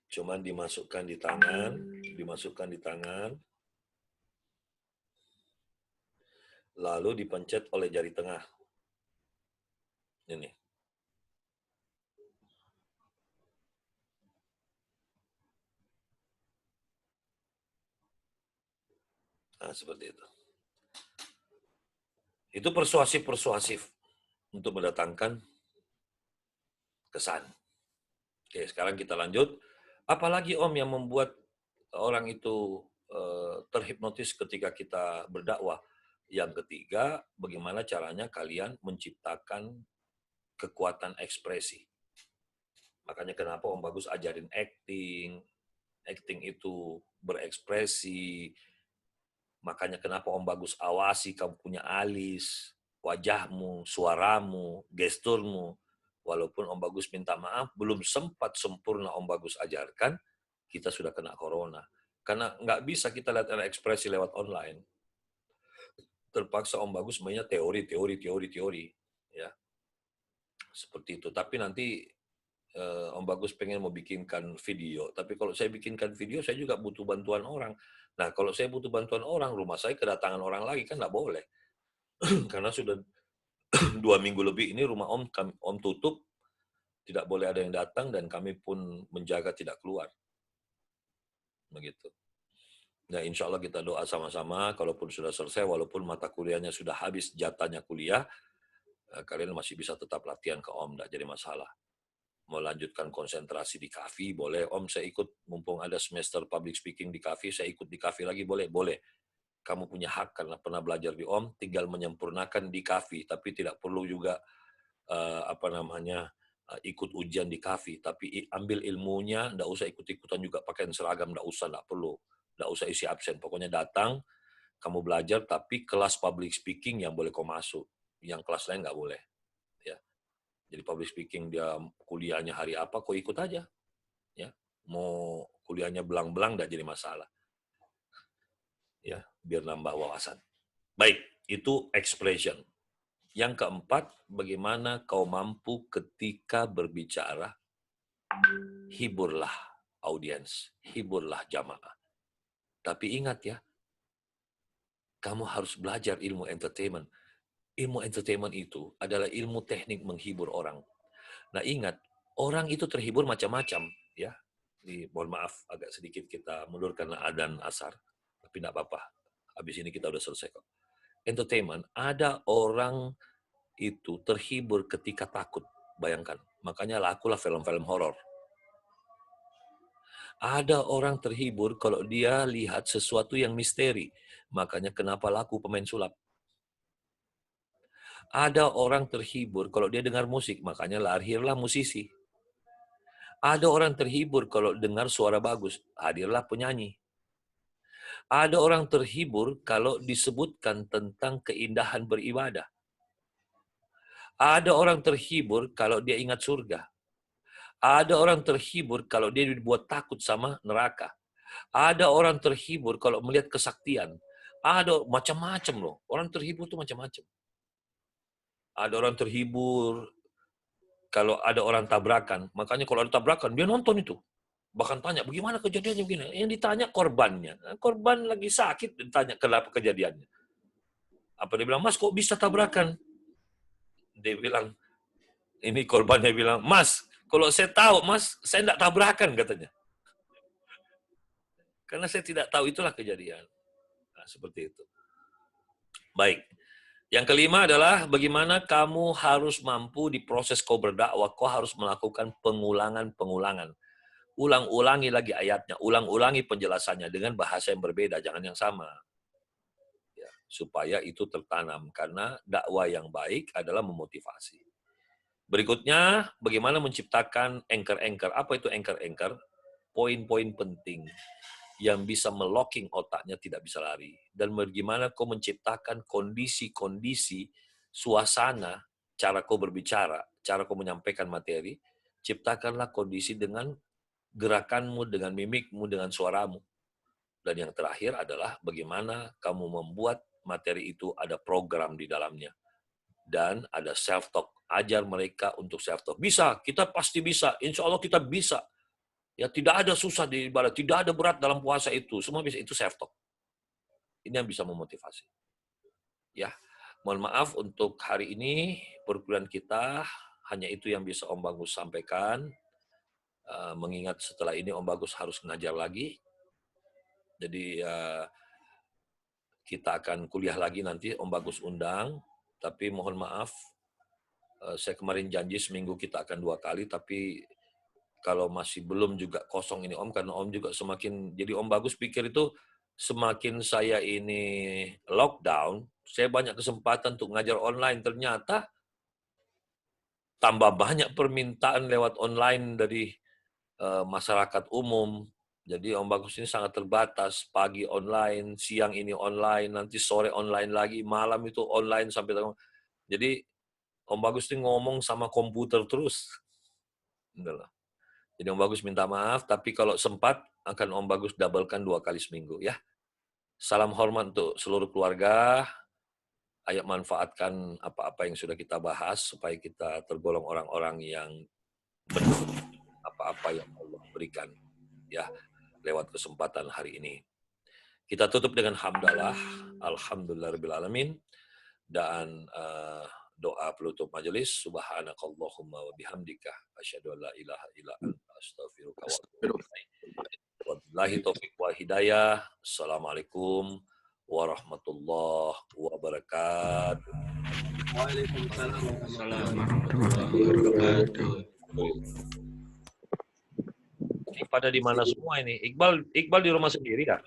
Cuman dimasukkan di tangan, lalu dipencet oleh jari tengah. Ini. Nah, seperti itu. Itu persuasif untuk mendatangkan kesan. Oke, sekarang kita lanjut. Apalagi Om yang membuat orang itu terhipnotis ketika kita berdakwah. Yang ketiga, bagaimana caranya kalian menciptakan kekuatan ekspresi. Makanya kenapa Om Bagus ajarin acting. Acting itu berekspresi. Makanya kenapa Om Bagus awasi kamu punya alis, wajahmu, suaramu, gesturmu. Walaupun Om Bagus minta maaf, belum sempat sempurna Om Bagus ajarkan, kita sudah kena corona. Karena nggak bisa kita lihat ekspresi lewat online. Terpaksa Om Bagus mainnya teori. Ya. Seperti itu. Tapi nanti Om Bagus pengen mau bikinkan video. Tapi kalau saya bikinkan video, saya juga butuh bantuan orang. Nah, kalau saya butuh bantuan orang, rumah saya kedatangan orang lagi, kan nggak boleh. Karena sudah 2 minggu lebih ini rumah Om tutup, tidak boleh ada yang datang, dan kami pun menjaga tidak keluar. Begitu. Nah, insya Allah kita doa sama-sama, kalaupun sudah selesai, walaupun mata kuliahnya sudah habis jatahnya kuliah, kalian masih bisa tetap latihan ke Om, nggak jadi masalah. Melanjutkan konsentrasi di KAFI, boleh. Om, saya ikut, mumpung ada semester public speaking di KAFI, saya ikut di KAFI lagi, boleh? Boleh. Kamu punya hak karena pernah belajar di Om, tinggal menyempurnakan di KAFI, tapi tidak perlu juga ikut ujian di KAFI, tapi ambil ilmunya, nggak usah ikut-ikutan juga pakaian seragam, nggak perlu, nggak usah isi absen, pokoknya datang, kamu belajar, tapi kelas public speaking yang boleh kau masuk. yang kelas lain nggak boleh. Ya. Jadi public speaking dia kuliahnya hari apa, kau ikut aja. Ya. Mau kuliahnya belang-belang nggak jadi masalah. Ya, biar nambah wawasan. Baik, itu expression. Yang keempat, bagaimana kau mampu ketika berbicara, hiburlah audiens, hiburlah jamaah. Tapi ingat ya, kamu harus belajar ilmu entertainment. Ilmu entertainment itu adalah ilmu teknik menghibur orang. Nah ingat, orang itu terhibur macam-macam. Ya, mohon maaf, agak sedikit kita mundur karena adzan asar. Tapi tidak apa-apa, habis ini kita udah selesai kok. Entertainment, ada orang itu terhibur ketika takut. Bayangkan, makanya lakulah film-film horor. Ada orang terhibur kalau dia lihat sesuatu yang misteri. Makanya kenapa laku pemain sulap. Ada orang terhibur kalau dia dengar musik. Makanya lahirlah musisi. Ada orang terhibur kalau dengar suara bagus. Hadirlah penyanyi. Ada orang terhibur kalau disebutkan tentang keindahan beribadah. Ada orang terhibur kalau dia ingat surga. Ada orang terhibur kalau dia dibuat takut sama neraka. Ada orang terhibur kalau melihat kesaktian. Ada macam-macam loh. Orang terhibur tuh macam-macam. Ada orang terhibur kalau ada orang tabrakan. Makanya kalau ada tabrakan, dia nonton itu. Bahkan tanya, bagaimana kejadiannya begini? Yang ditanya korbannya. Korban lagi sakit, ditanya kenapa kejadiannya. Apa dia bilang, Mas kok bisa tabrakan? Dia bilang, ini korbannya bilang, Mas, kalau saya tahu, Mas, saya tidak tabrakan, katanya. Karena saya tidak tahu, itulah kejadian. Nah, seperti itu. Baik. Yang kelima adalah bagaimana kamu harus mampu di proses kau berdakwah, kau harus melakukan pengulangan-pengulangan. Ulang-ulangi lagi ayatnya, ulang-ulangi penjelasannya dengan bahasa yang berbeda, jangan yang sama. Ya, supaya itu tertanam, karena dakwah yang baik adalah memotivasi. Berikutnya, bagaimana menciptakan anchor-anchor. Apa itu anchor-anchor? Poin-poin penting yang bisa melocking otaknya tidak bisa lari. Dan bagaimana kau menciptakan kondisi-kondisi, suasana, cara kau berbicara, cara kau menyampaikan materi, ciptakanlah kondisi dengan gerakanmu, dengan mimikmu, dengan suaramu. Dan yang terakhir adalah bagaimana kamu membuat materi itu ada program di dalamnya. Dan ada self-talk. Ajar mereka untuk self-talk. Bisa, kita pasti bisa. Insya Allah kita bisa. Ya, tidak ada susah di ibadah, tidak ada berat dalam puasa itu. Semua bisa, itu self-talk. Ini yang bisa memotivasi. Ya, mohon maaf untuk hari ini perkuliahan kita hanya itu yang bisa Om Bagus sampaikan. Mengingat setelah ini Om Bagus harus ngajar lagi. Jadi kita akan kuliah lagi nanti, Om Bagus undang. Tapi mohon maaf, saya kemarin janji seminggu kita akan 2 kali, tapi kalau masih belum juga kosong ini Om, karena Om juga semakin, jadi Om Bagus pikir itu semakin saya ini lockdown, saya banyak kesempatan untuk ngajar online, ternyata tambah banyak permintaan lewat online dari masyarakat umum. Jadi Om Bagus ini sangat terbatas, pagi online, siang ini online, nanti sore online lagi, malam itu online sampai jadi Om Bagus ini ngomong sama komputer terus. Jadi Om Bagus minta maaf, tapi kalau sempat akan Om Bagus doublekan 2 kali seminggu ya. Salam hormat untuk seluruh keluarga. Ayo manfaatkan apa-apa yang sudah kita bahas supaya kita tergolong orang-orang yang benar apa-apa yang Allah berikan ya lewat kesempatan hari ini. Kita tutup dengan hamdalah, alhamdulillahirabbil alamin, dan doa penutup majelis. Subhanakallahumma wa bihamdika asyhadu an la ilaha illa anta astaghfiruka wa atubu ilaik. Wabillahi taufiq wal hidayah. Assalamualaikum warahmatullahi wabarakatuh. Waalaikumsalam warahmatullahi wabarakatuh. Pada di mana semua ini? Iqbal di rumah sendiri kan?